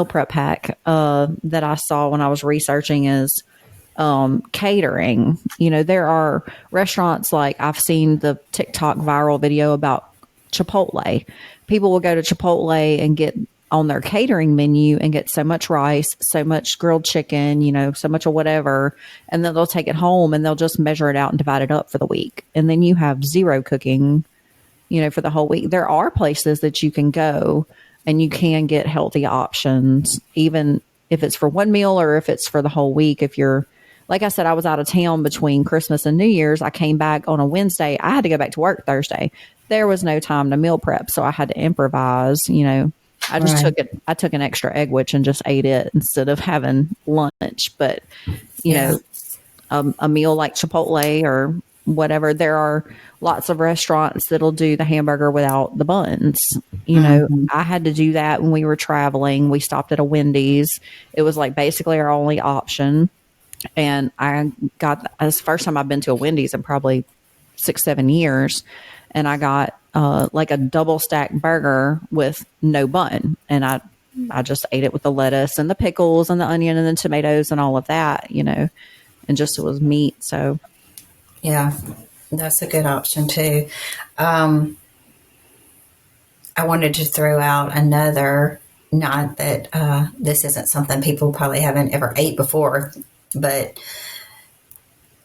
prep hack that I saw when I was researching is catering. There are restaurants, like I've seen the TikTok viral video about Chipotle. People will go to Chipotle and get on their catering menu and get so much rice, so much grilled chicken, so much of whatever. And then they'll take it home and they'll just measure it out and divide it up for the week. And then you have zero cooking, for the whole week. There are places that you can go and you can get healthy options, even if it's for one meal or if it's for the whole week. If you're, like I said, I was out of town between Christmas and New Year's. I came back on a Wednesday. I had to go back to work Thursday. There was no time to meal prep, so I had to improvise. I just took it. I took an extra egg which and just ate it instead of having lunch. But a meal like Chipotle or whatever, there are lots of restaurants that'll do the hamburger without the buns. I had to do that when we were traveling. We stopped at a Wendy's. It was like basically our only option. And I got, it's the first time I've been to a Wendy's in probably 6-7 years. And I got like a double stack burger with no bun. And I just ate it with the lettuce and the pickles and the onion and the tomatoes and all of that, and just it was meat. So, yeah, that's a good option too. I wanted to throw out another, not that this isn't something people probably haven't ever ate before, but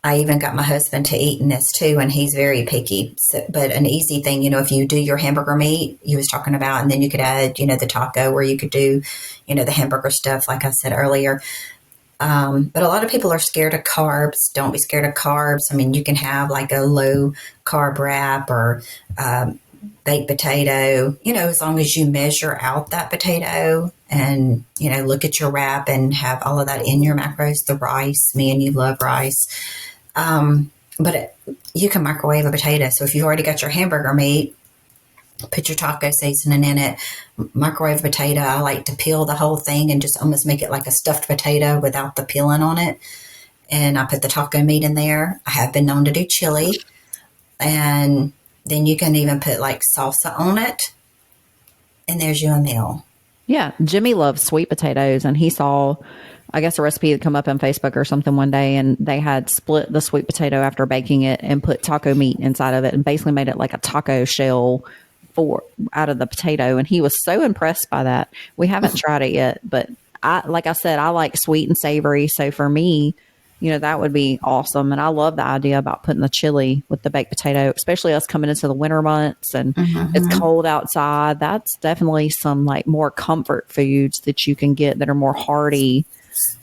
I even got my husband to eating this too, and he's very picky. So, but an easy thing, if you do your hamburger meat, you was talking about, and then you could add, the taco, where you could do, the hamburger stuff, like I said earlier. But a lot of people are scared of carbs. Don't be scared of carbs. I mean, you can have like a low carb wrap or baked potato, as long as you measure out that potato and, look at your wrap and have all of that in your macros, the rice. Me and you love rice. But you can microwave a potato. So if you already got your hamburger meat, put your taco seasoning in it, microwave a potato. I like to peel the whole thing and just almost make it like a stuffed potato without the peeling on it. And I put the taco meat in there. I have been known to do chili. And then you can even put like salsa on it. And there's your meal. Yeah. Jimmy loves sweet potatoes, and he saw, I guess, a recipe that come up on Facebook or something one day, and they had split the sweet potato after baking it and put taco meat inside of it and basically made it like a taco shell out of the potato. And he was so impressed by that. We haven't tried it yet, but like I said, I like sweet and savory. So for me, that would be awesome. And I love the idea about putting the chili with the baked potato, especially us coming into the winter months and it's cold outside. That's definitely some like more comfort foods that you can get that are more hearty.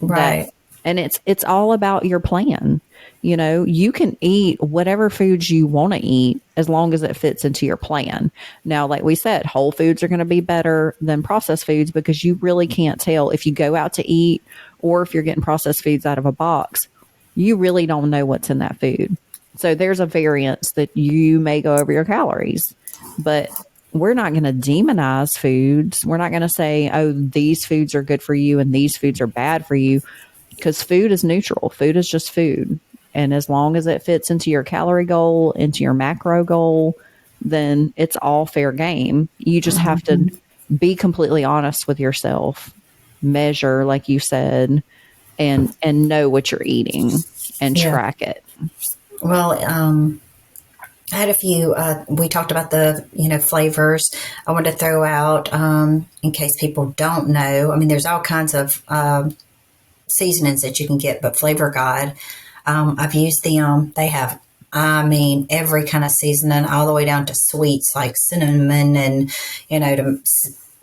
Right. And it's all about your plan. You can eat whatever foods you want to eat as long as it fits into your plan. Now, like we said, whole foods are going to be better than processed foods because you really can't tell if you go out to eat or if you're getting processed foods out of a box. You really don't know what's in that food. So there's a variance that you may go over your calories, but we're not going to demonize foods. We're not going to say, oh, these foods are good for you and these foods are bad for you, because food is neutral. Food is just food. And as long as it fits into your calorie goal, into your macro goal, then it's all fair game. You just have to be completely honest with yourself, measure, like you said, and know what you're eating and track it. Well, I had a few, we talked about the, flavors. I wanted to throw out, in case people don't know, I mean, there's all kinds of seasonings that you can get, but Flavor God, I've used them. They have, every kind of seasoning, all the way down to sweets like cinnamon and, to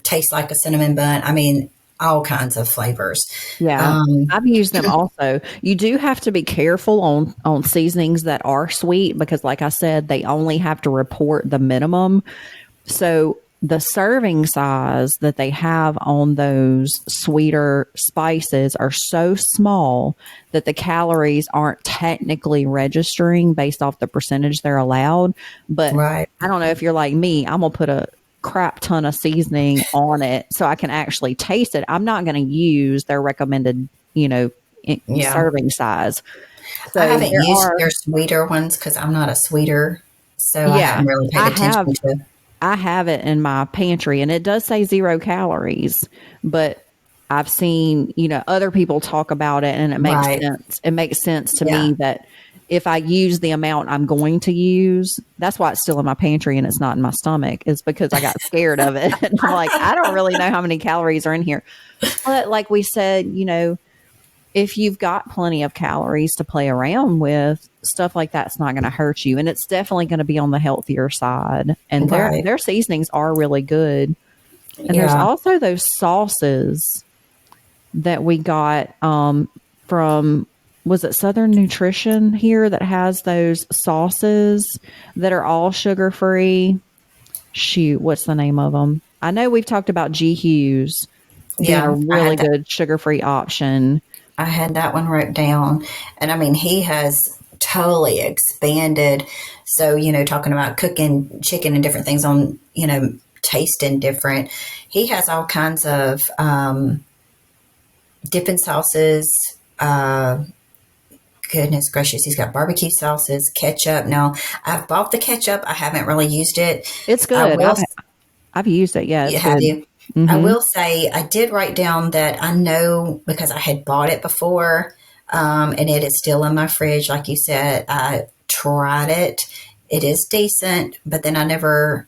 taste like a cinnamon bun. I mean, all kinds of flavors. Yeah, I've used them also. You do have to be careful on seasonings that are sweet because, like I said, they only have to report the minimum. So the serving size that they have on those sweeter spices are so small that the calories aren't technically registering based off the percentage they're allowed. But I don't know if you're like me, I'm going to put a crap ton of seasoning on it so I can actually taste it. I'm not going to use their recommended, serving size. So I haven't used their sweeter ones because I'm not a sweeter. So I haven't really paid attention to. I have it in my pantry and it does say 0 calories, but I've seen, other people talk about it and it makes sense. It makes sense to me that if I use the amount I'm going to use, that's why it's still in my pantry and it's not in my stomach, is because I got scared of it. And I'm like, I don't really know how many calories are in here. But like we said, if you've got plenty of calories to play around with, stuff like that's not going to hurt you. And it's definitely going to be on the healthier side. And Right. their seasonings are really good. And there's Yeah. also those sauces that we got from, was it Southern Nutrition here, that has those sauces that are all sugar free? Shoot, what's the name of them? I know we've talked about G Hughes being a Yeah. really good sugar free option. I had that one wrote down. And I mean, he has totally expanded. So, talking about cooking chicken and different things on, tasting different. He has all kinds of dipping sauces. Goodness gracious, he's got barbecue sauces, ketchup. Now, I've bought the ketchup. I haven't really used it. It's I good. will. I've used it. Yeah, it's Have good. you? I will say I did write down that I know because I had bought it before, and it is still in my fridge. Like you said, I tried it. It is decent, but then I never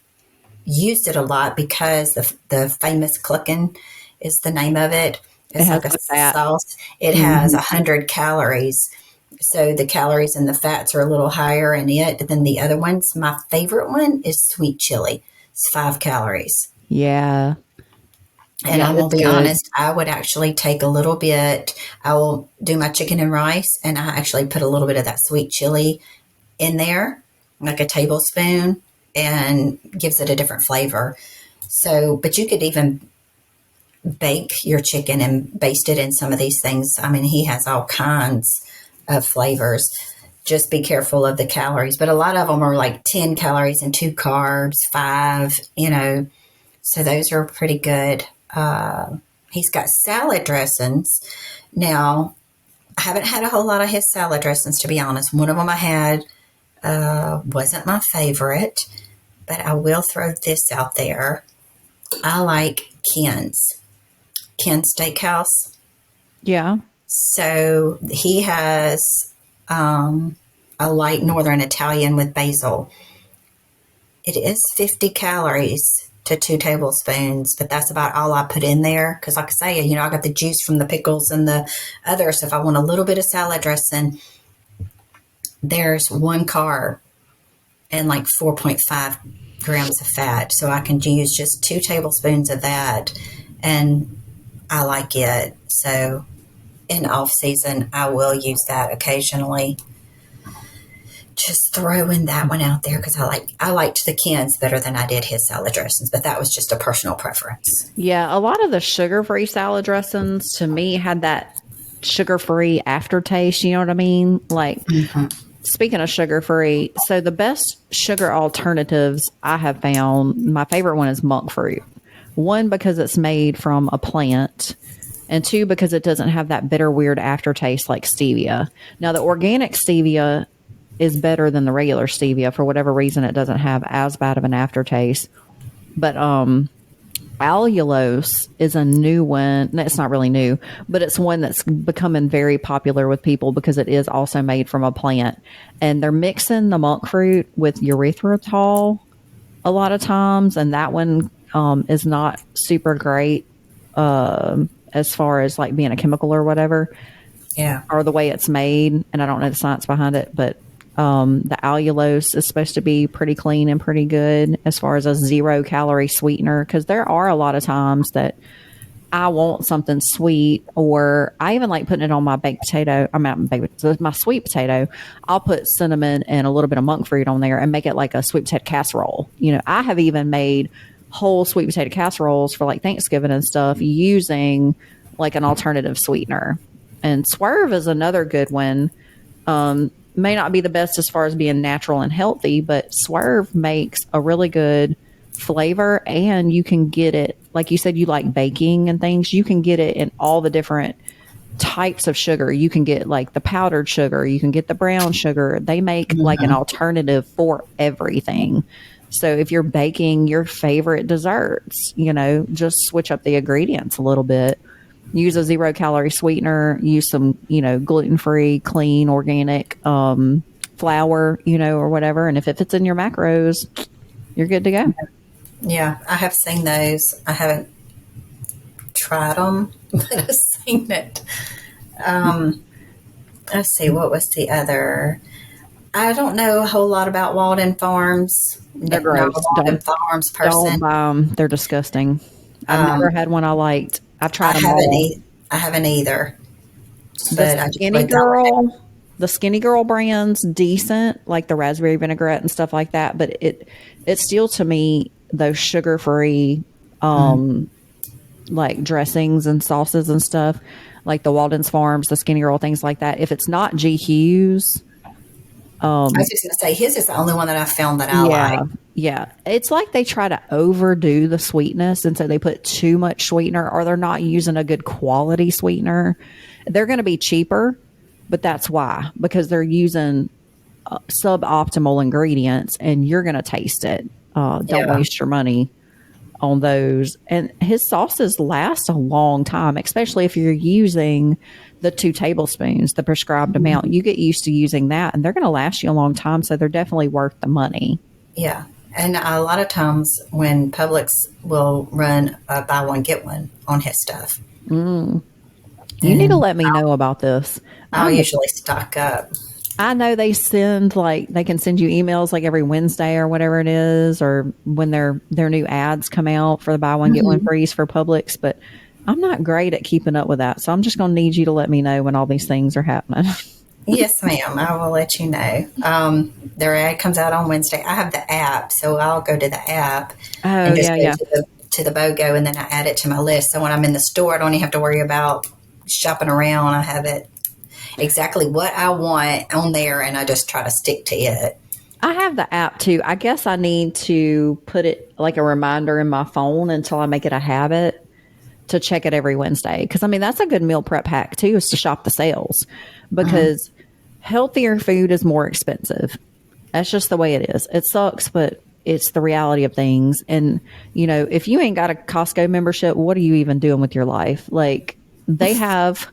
used it a lot because the famous clucking is the name of it. It It's has like a the fat. sauce. It has 100 calories. So the calories and the fats are a little higher in it than the other ones. My favorite one is sweet chili. It's 5 calories. Yeah. And Yeah, I'm going it's to be good. honest, I would actually take a little bit. I will do my chicken and rice, and I actually put a little bit of that sweet chili in there, like a tablespoon, and gives it a different flavor. So, but you could even bake your chicken and baste it in some of these things. I mean, he has all kinds of flavors. Just be careful of the calories. But a lot of them are like 10 calories and 2 carbs, 5. So those are pretty good. He's got salad dressings. Now, I haven't had a whole lot of his salad dressings, to be honest. One of them I had wasn't my favorite, but I will throw this out there. I like Ken's Steakhouse. Yeah. So he has a light Northern Italian with basil. It is 50 calories to 2 tablespoons, but that's about all I put in there. Because, like I say, I got the juice from the pickles and the other. So if I want a little bit of salad dressing, there's 1 carb and like 4.5 grams of fat. So I can use just 2 tablespoons of that, and I like it. So in off season, I will use that occasionally. Just throwing that one out there because I liked the Ken's better than I did his salad dressings, but that was just a personal preference. Yeah. A lot of the sugar free salad dressings to me had that sugar free aftertaste. You know what I mean? Like, speaking of sugar free, so the best sugar alternatives I have found, my favorite one is monk fruit. One, because it's made from a plant, and two, because it doesn't have that bitter, weird aftertaste like stevia. Now, the organic stevia is better than the regular stevia. For whatever reason, it doesn't have as bad of an aftertaste. But allulose is a new one. No, it's not really new, but it's one that's becoming very popular with people because it is also made from a plant. And they're mixing the monk fruit with erythritol a lot of times, and that one is not super great as far as like being a chemical or whatever. Yeah. Or the way it's made. And I don't know the science behind it, but the allulose is supposed to be pretty clean and pretty good as far as a 0-calorie sweetener, because there are a lot of times that I want something sweet, or I even like putting it on my baked potato. I'm not baked, my sweet potato. I'll put cinnamon and a little bit of monk fruit on there and make it like a sweet potato casserole. I have even made whole sweet potato casseroles for like Thanksgiving and stuff using like an alternative sweetener. And Swerve is another good one. May not be the best as far as being natural and healthy, but Swerve makes a really good flavor, and you can get it, like you said, you like baking and things. You can get it in all the different types of sugar. You can get like the powdered sugar, you can get the brown sugar. They make like an alternative for everything. So if you're baking your favorite desserts, just switch up the ingredients a little bit. use a 0-calorie sweetener, use some, gluten-free, clean, organic flour, or whatever. And if it fits in your macros, you're good to go. Yeah, I have seen those. I haven't tried them, but I've seen it. Let's see, what was the other? I don't know a whole lot about Walden Farms. They're Not a gross. Walden Farms Don't person. buy them. They're disgusting. I've never had one I liked. I've I tried them haven't. all. I haven't either. The But I just Skinny read that one. Girl, the Skinny Girl brand's decent, like the raspberry vinaigrette and stuff like that. But it's still, to me, those sugar free, like dressings and sauces and stuff, like the Walden's Farms, the Skinny Girl, things like that. If it's not G Hughes, I was just going to say, his is the only one that I found that I like. yeah, it's like they try to overdo the sweetness, and so they put too much sweetener, or they're not using a good quality sweetener. They're going to be cheaper, but that's why, because they're using suboptimal ingredients, and you're going to taste it. Don't Yeah. waste your money on those. And his sauces last a long time, especially if you're using the 2 tablespoons, the prescribed amount. You get used to using that, and they're going to last you a long time. So they're definitely worth the money. Yeah. And a lot of times when Publix will run a buy one, get one on his stuff. You need to let me know about this. I'll usually stock up. I know they send, like, they can send you emails like every Wednesday or whatever it is, or when their new ads come out for the buy one, get one frees for Publix, but I'm not great at keeping up with that. So I'm just going to need you to let me know when all these things are happening. Yes, ma'am. I will let you know. Their ad comes out on Wednesday. I have the app, so I'll go to the app and just go to the BOGO, and then I add it to my list. So when I'm in the store, I don't even have to worry about shopping around. I have it exactly what I want on there, and I just try to stick to it. I have the app too. I guess I need to put it like a reminder in my phone until I make it a habit to check it every Wednesday. Because, I mean, that's a good meal prep hack too, is to shop the sales, because healthier food is more expensive. That's just the way it is. It sucks, but it's the reality of things. And, if you ain't got a Costco membership, what are you even doing with your life? Like, they have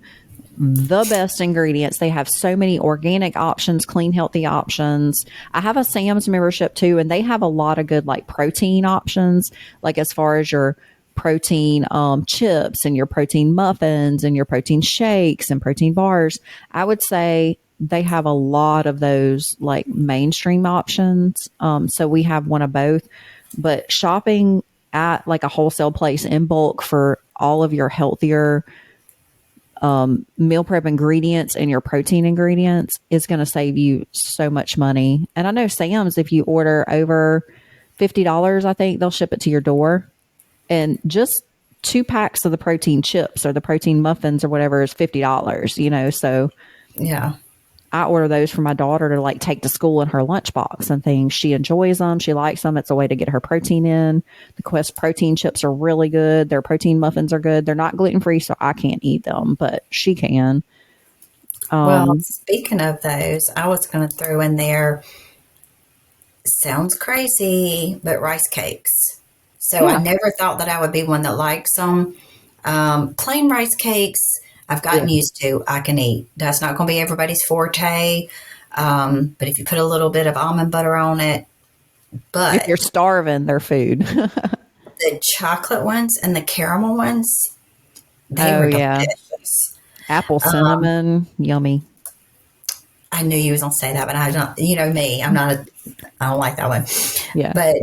the best ingredients. They have so many organic options, clean, healthy options. I have a Sam's membership too, and they have a lot of good, like, protein options, like as far as your protein chips and your protein muffins and your protein shakes and protein bars. I would say they have a lot of those, like, mainstream options. So we have one of both, but shopping at like a wholesale place in bulk for all of your healthier meal prep ingredients and your protein ingredients is going to save you so much money. And I know Sam's, if you order over $50, I think they'll ship it to your door. And just 2 packs of the protein chips or the protein muffins or whatever is $50, so Yeah. I order those for my daughter to, like, take to school in her lunchbox and things. She enjoys them. She likes them. It's a way to get her protein in. The Quest protein chips are really good. Their protein muffins are good. They're not gluten-free, so I can't eat them, but she can. Well, speaking of those, I was going to throw in there, sounds crazy, but rice cakes. So I never thought that I would be one that likes them. Plain rice cakes, I've gotten used to. I can eat. That's not going to be everybody's forte. But if you put a little bit of almond butter on it, but If you're starving, they're food. the chocolate ones and the caramel ones, they were delicious. Apple cinnamon, yummy. I knew you was going to say that, but I don't, me, I don't like that one. Yeah. But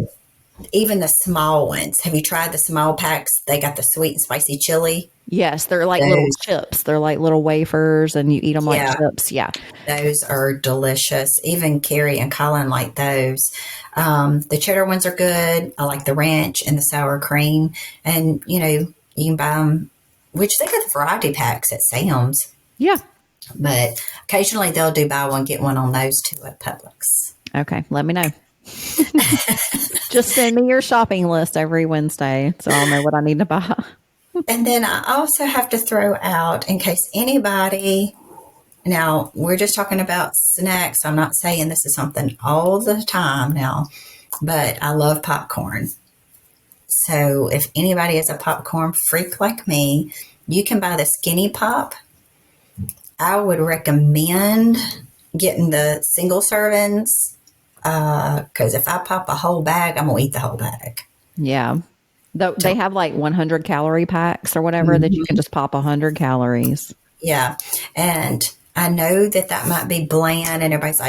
even the small ones, have you tried the small packs? They got the sweet and spicy chili. Yes, they're like little chips. They're like little wafers, and you eat them like chips. Yeah. Those are delicious. Even Carrie and Colin like those. The cheddar ones are good. I like the ranch and the sour cream. And, you can buy them, which they got the variety packs at Sam's. Yeah. But occasionally they'll do buy one, get one on those too at Publix. Okay, let me know. Just send me your shopping list every Wednesday so I'll know what I need to buy. And then I also have to throw out, in case anybody, now we're just talking about snacks. I'm not saying this is something all the time now, but I love popcorn. So if anybody is a popcorn freak like me, You can buy the skinny pop. I would recommend getting the single servings because if I pop a whole bag, I'm going to eat the whole bag. Yeah. Though they So, have like 100 calorie packs or whatever that you can just pop 100 calories. yeah. And I know that that might be bland and everybody's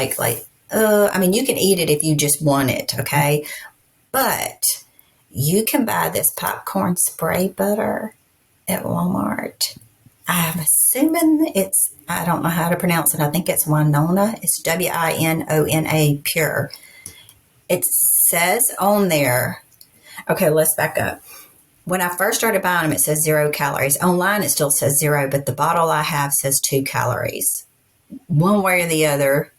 I mean, you can eat it if you just want it, okay? But you can buy this popcorn spray butter at Walmart. I'm assuming I don't know how to pronounce it. I think it's Winona. It's Winona pure. It says on there, okay, let's back up. When I first started buying them, it says 0 calories. Online, it still says 0, but the bottle I have says 2 calories. One way or the other,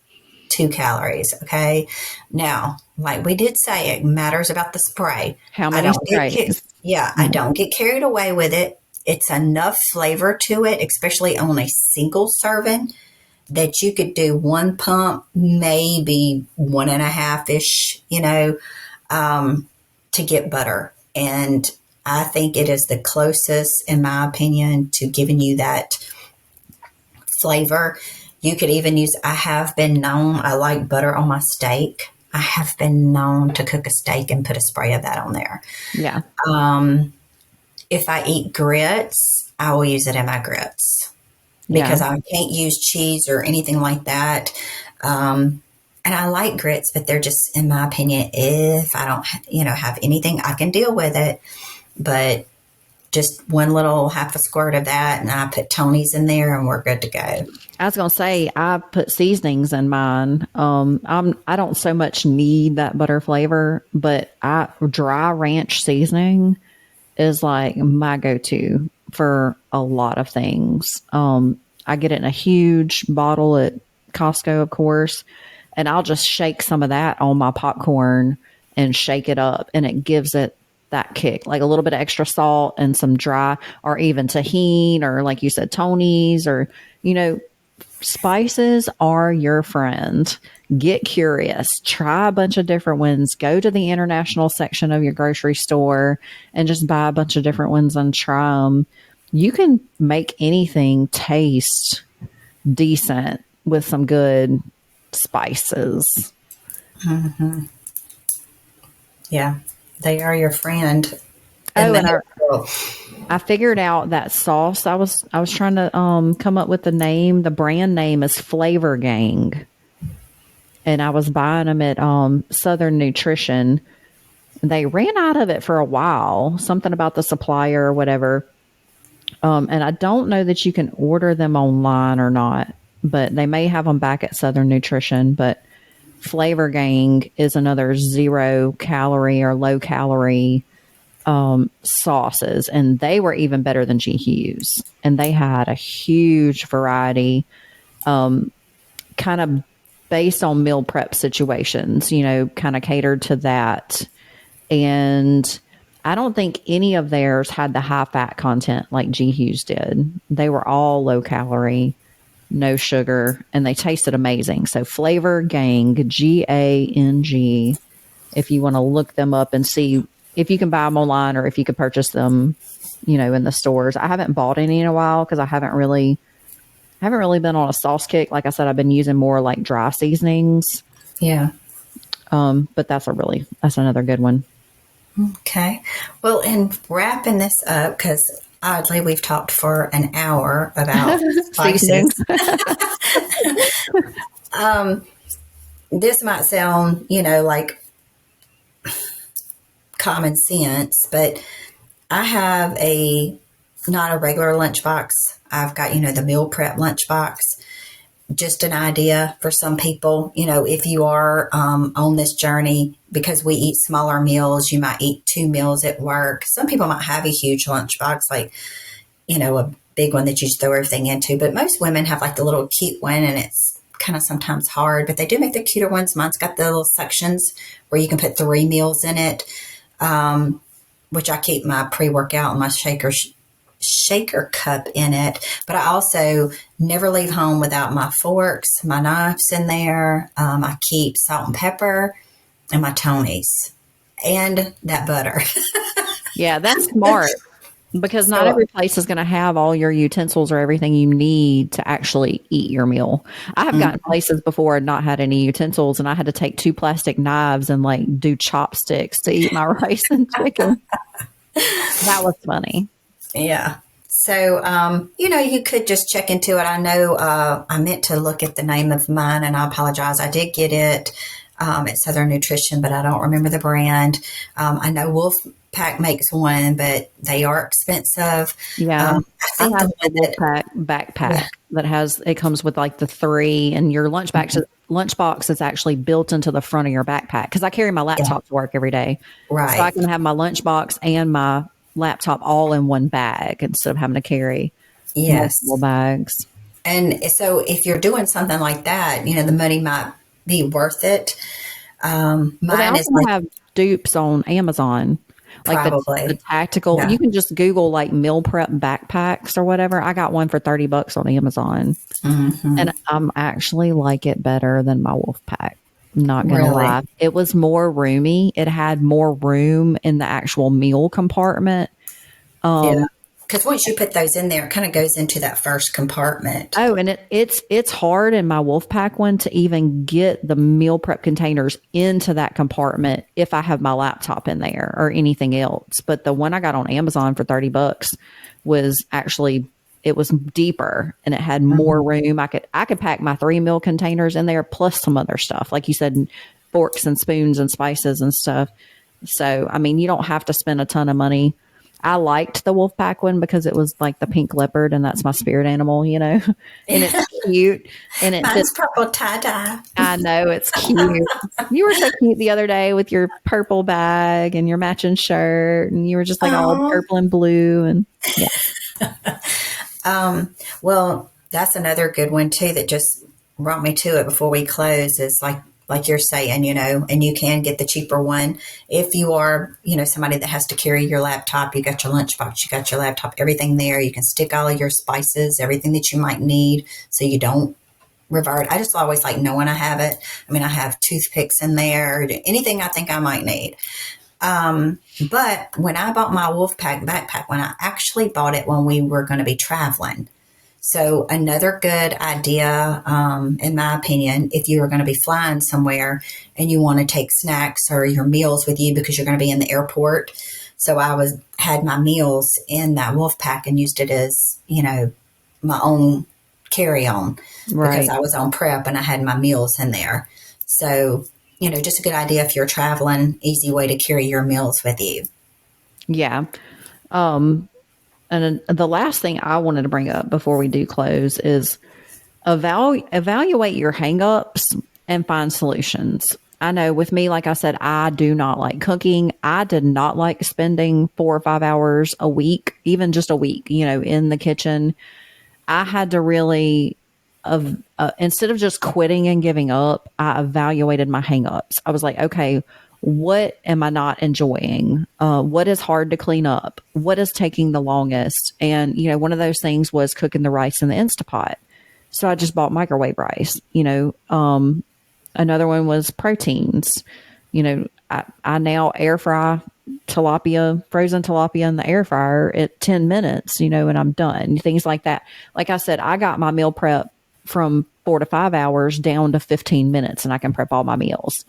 2 calories. Okay. Now, like we did say, it matters about the spray. How many sprays? I don't get carried away with it. It's enough flavor to it, especially on a single serving, that you could do one pump, maybe 1.5 ish, to get butter. And I think it is the closest, in my opinion, to giving you that flavor. You could even use, I like butter on my steak. I have been known to cook a steak and put a spray of that on there. Yeah. If I eat grits, I will use it in my grits because I can't use cheese or anything like that. And I like grits, but they're just, in my opinion, if I don't, have anything, I can deal with it. But just one little half a squirt of that, and I put Tony's in there, and we're good to go. I was gonna say I put seasonings in mine. I don't so much need that butter flavor, but dry ranch seasoning is like my go-to for a lot of things. I get it in a huge bottle at Costco, of course, and I'll just shake some of that on my popcorn and shake it up, and it gives it that kick, like a little bit of extra salt and some dry, or even tahini, or like you said, Tony's, or, spices are your friend. Get curious, try a bunch of different ones, go to the international section of your grocery store and just buy a bunch of different ones and try them. You can make anything taste decent with some good spices. Mm-hmm. Yeah, they are your friend. I figured out that sauce. I was trying to come up with the name. The brand name is Flavor Gang, and I was buying them at Southern Nutrition. They ran out of it for a while. Something about the supplier or whatever. And I don't know that you can order them online or not, but they may have them back at Southern Nutrition. But Flavor Gang is another 0 calorie or low calorie sauces, and they were even better than G. Hughes, and they had a huge variety, kind of based on meal prep situations, kind of catered to that. And I don't think any of theirs had the high fat content like G. Hughes did. They were all low calorie, no sugar, and they tasted amazing. So Flavor Gang, Gang, if you want to look them up and see if you can buy them online or if you could purchase them, in the stores. I haven't bought any in a while because I haven't really been on a sauce kick. Like I said, I've been using more like dry seasonings. Yeah. But that's another good one. Okay. Well, in wrapping this up, because oddly we've talked for an hour about spices. This might sound, like common sense, but I have not a regular lunchbox. I've got, the meal prep lunchbox. Just an idea for some people, if you are on this journey, because we eat smaller meals, you might eat 2 meals at work. Some people might have a huge lunchbox, like, a big one that you just throw everything into. But most women have like the little cute one, and it's kind of sometimes hard, but they do make the cuter ones. Mine's got the little sections where you can put 3 meals in it. Which I keep my pre-workout and my shaker cup in it. But I also never leave home without my forks, my knives in there. I keep salt and pepper and my Tony's and that butter. Yeah, that's smart. Because not So, every place is going to have all your utensils or everything you need to actually eat your meal. I have gotten mm, places before and not had any utensils, and I had to take 2 plastic knives and like do chopsticks to eat my rice and chicken. That was funny. yeah. So, you could just check into it. I know I meant to look at the name of mine, and I apologize. I did get it at Southern Nutrition, but I don't remember the brand. I know Wolfpack makes one, but they are expensive. Yeah. I I think have the the one that, Wolfpack yeah, backpack that has, it comes with like the three, and your lunchbox is actually built into the front of your backpack because I carry my yeah, laptop to work every day. So I right, can have my lunchbox and my laptop all in one bag instead of having to carry multiple yes. bags. And so, if you're doing something like that, the money might be worth it. Well, they Mine is also like have dupes on Amazon, like the probably, tactical. yeah. You can just Google like meal prep backpacks or whatever. I got one for $30 on Amazon, Hmm. and actually like it better than my wolf pack. Not gonna Really, lie, it was more roomy. It had more room in the actual meal compartment. yeah. Um, Because once you put those in there, it kind of goes into that first compartment. Oh, and it's hard in my Wolfpack one to even get the meal prep containers into that compartment if I have my laptop in there or anything else. But the one I got on Amazon for $30 was actually, it was deeper and it had more Hmm. room. I could pack my 3 meal containers in there plus some other stuff, like you said, forks and spoons and spices and stuff. So I mean, you don't have to spend a ton of money. I liked the Wolfpack one because it was like the pink leopard, and that's my spirit animal, and it's cute and it Mine's fits. purple tie dye. I know it's cute. You were so cute the other day with your purple bag and your matching shirt, and you were just like all Oh, purple and blue, and yeah, well, that's another good one too that just brought me to it before we close. Is like you're saying, and you can get the cheaper one if you are, somebody that has to carry your laptop. You got your lunchbox, you got your laptop, everything there. You can stick all of your spices, everything that you might need, so you don't revert. I just always like knowing I have it. I mean, I have toothpicks in there, anything I think I might need. But when I bought my Wolfpack backpack, when I actually bought it when we were going to be traveling. So another good idea, in my opinion, if you are going to be flying somewhere and you want to take snacks or your meals with you because you're going to be in the airport. So I had my meals in that Wolfpack and used it as, my own carry on because right, I was on prep and I had my meals in there. So, just a good idea if you're traveling, easy way to carry your meals with you. yeah. And the last thing I wanted to bring up before we do close is evaluate your hangups and find solutions. I know with me, like I said, I do not like cooking. I did not like spending 4 or 5 hours a week, even just a week, in the kitchen. I had to really, instead of just quitting and giving up, I evaluated my hangups. I was like, okay, what am I not enjoying? What is hard to clean up? What is taking the longest? And, one of those things was cooking the rice in the Instapot. So I just bought microwave rice. Another one was proteins. I now air fry frozen tilapia in the air fryer at 10 minutes, and I'm done. Things like that. Like I said, I got my meal prep from 4 to 5 hours down to 15 minutes and I can prep all my meals.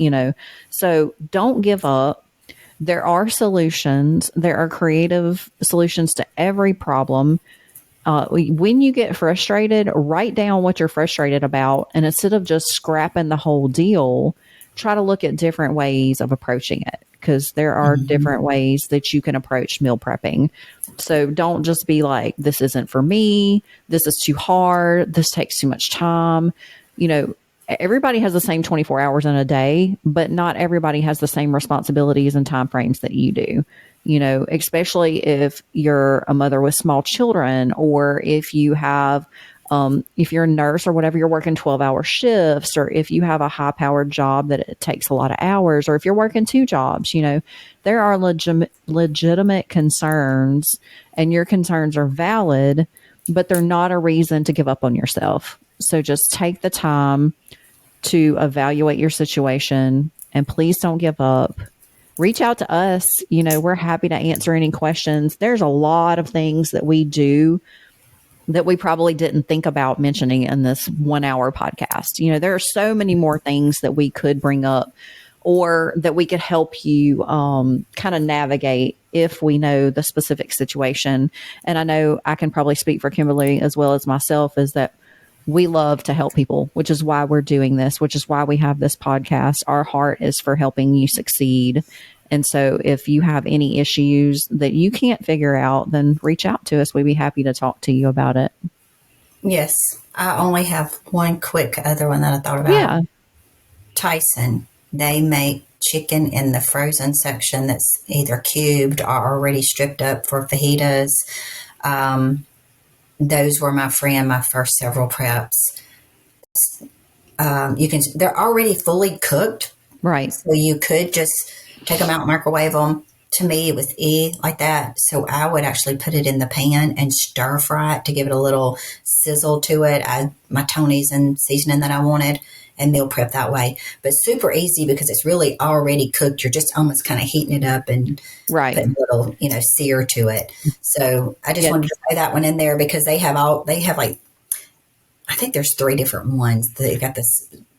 So don't give up. There are solutions. There are creative solutions to every problem. When you get frustrated, write down what you're frustrated about. And instead of just scrapping the whole deal, try to look at different ways of approaching it because there are Mm-hmm. different ways that you can approach meal prepping. So don't just be like, this isn't for me. This is too hard. This takes too much time. You know, everybody has the same 24 hours in a day, but not everybody has the same responsibilities and time frames that you do. Especially if you're a mother with small children, or if if you're a nurse or whatever, you're working 12-hour shifts, or if you have a high powered job that it takes a lot of hours, or if you're working 2 jobs, there are legitimate concerns, and your concerns are valid, but they're not a reason to give up on yourself. So just take the time to evaluate your situation, and please don't give up. reach out to us. We're happy to answer any questions. There's a lot of things that we do that we probably didn't think about mentioning in this 1 hour podcast. There are so many more things that we could bring up or that we could help you kind of navigate if we know the specific situation. And I know I can probably speak for Kimberly as well as myself, is that we love to help people, which is why we're doing this, which is why we have this podcast. Our heart is for helping you succeed. And so if you have any issues that you can't figure out, then reach out to us. We'd be happy to talk to you about it. Yes. I only have one quick other one that I thought about. Yeah. Tyson. They make chicken in the frozen section that's either cubed or already stripped up for fajitas. Those were my first several preps. They're already fully cooked. Right. So you could just take them out, microwave them. To me, it was like that. So I would actually put it in the pan and stir fry it to give it a little sizzle to it. Add my Tony's and seasoning that I wanted and meal prep that way. But super easy because it's really already cooked. You're just almost kind of heating it up and putting a little, sear to it. So I just wanted to throw that one in there because they have like, I think there's 3 different ones. They've got the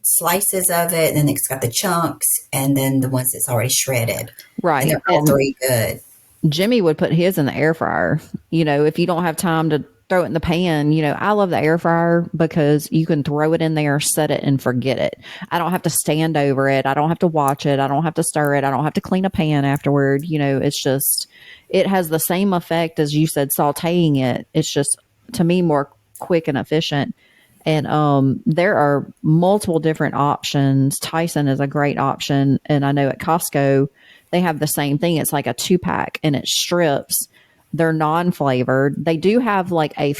slices of it, and then it's got the chunks, and then the ones that's already shredded. Right. And they're all 3 good. Jimmy would put his in the air fryer. If you don't have time to throw it in the pan, I love the air fryer because you can throw it in there, set it, and forget it. I don't have to stand over it. I don't have to watch it. I don't have to stir it. I don't have to clean a pan afterward. It's just, it has the same effect as you said, sauteing it. It's just, to me, more quick and efficient. And there are multiple different options. Tyson is a great option. And I know at Costco, they have the same thing. It's like a 2-pack and it strips. They're non-flavored. They do have like a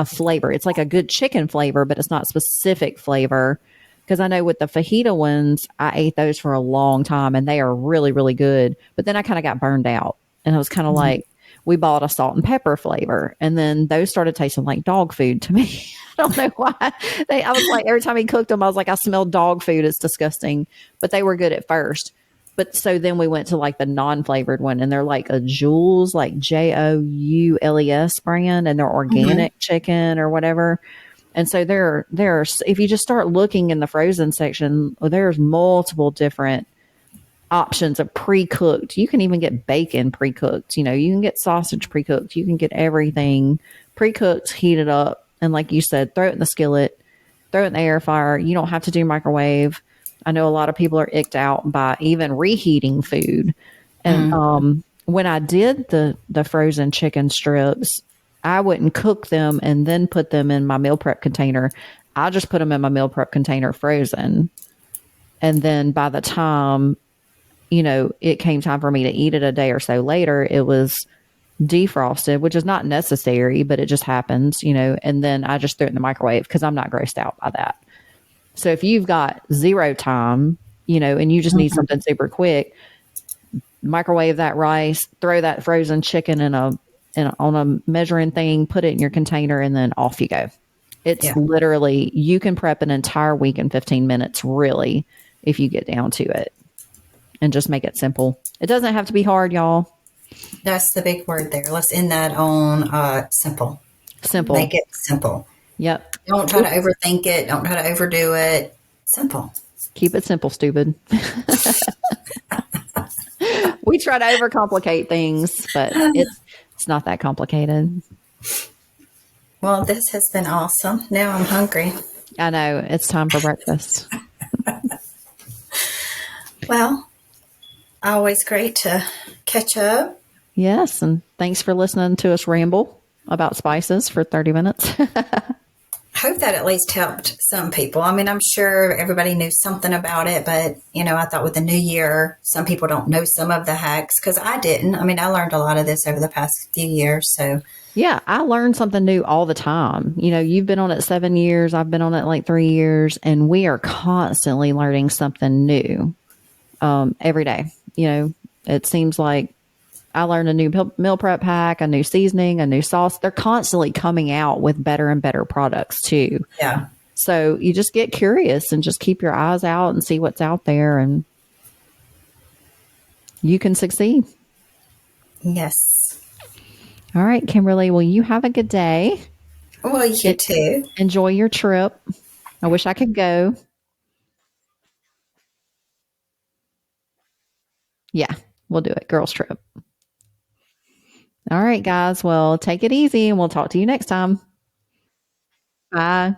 flavor. It's like a good chicken flavor, but it's not specific flavor. Because I know with the fajita ones, I ate those for a long time and they are really, really good. But then I kind of got burned out. And it was kind of like, we bought a salt and pepper flavor. And then those started tasting like dog food to me. I don't know why. I was like, every time he cooked them, I was like, I smelled dog food. It's disgusting. But they were good at first. But so then we went to like the non-flavored one, and they're like a Joules, like Joules brand, and they're organic chicken or whatever. And so there's, if you just start looking in the frozen section, there's multiple different options of pre-cooked. You can even get bacon pre-cooked. You can get sausage pre-cooked. You can get everything pre-cooked, heated up. And like you said, throw it in the skillet, throw it in the air fryer. You don't have to do microwave. I know a lot of people are icked out by even reheating food. And when I did the frozen chicken strips, I wouldn't cook them and then put them in my meal prep container. I just put them in my meal prep container frozen. And then by the time, it came time for me to eat it a day or so later, it was defrosted, which is not necessary, but it just happens, and then I just threw it in the microwave because I'm not grossed out by that. So if you've got 0 time, and you just need something super quick, microwave that rice, throw that frozen chicken on a measuring thing, put it in your container, and then off you go. It's literally, you can prep an entire week in 15 minutes, really, if you get down to it, and just make it simple. It doesn't have to be hard, y'all. That's the big word there. Let's end that on simple. Simple. Make it simple. Yep. Don't try to overthink it. Don't try to overdo it. Simple. Keep it simple, stupid. We try to overcomplicate things, but it's not that complicated. Well, this has been awesome. Now I'm hungry. I know. It's time for breakfast. Well, always great to catch up. Yes, and thanks for listening to us ramble about spices for 30 minutes. I hope that at least helped some people. I mean, I'm sure everybody knew something about it, but, I thought with the new year, some people don't know some of the hacks because I didn't. I mean, I learned a lot of this over the past few years. So, yeah, I learn something new all the time. You've been on it 7 years. I've been on it like 3 years, and we are constantly learning something new every day. It seems like I learned a new meal prep hack, a new seasoning, a new sauce. They're constantly coming out with better and better products too. Yeah. So you just get curious and just keep your eyes out and see what's out there. And you can succeed. Yes. All right, Kimberly. Well, you have a good day. Well, you too. Enjoy your trip. I wish I could go. Yeah, we'll do it. Girls trip. All right, guys. Well, take it easy and we'll talk to you next time. Bye.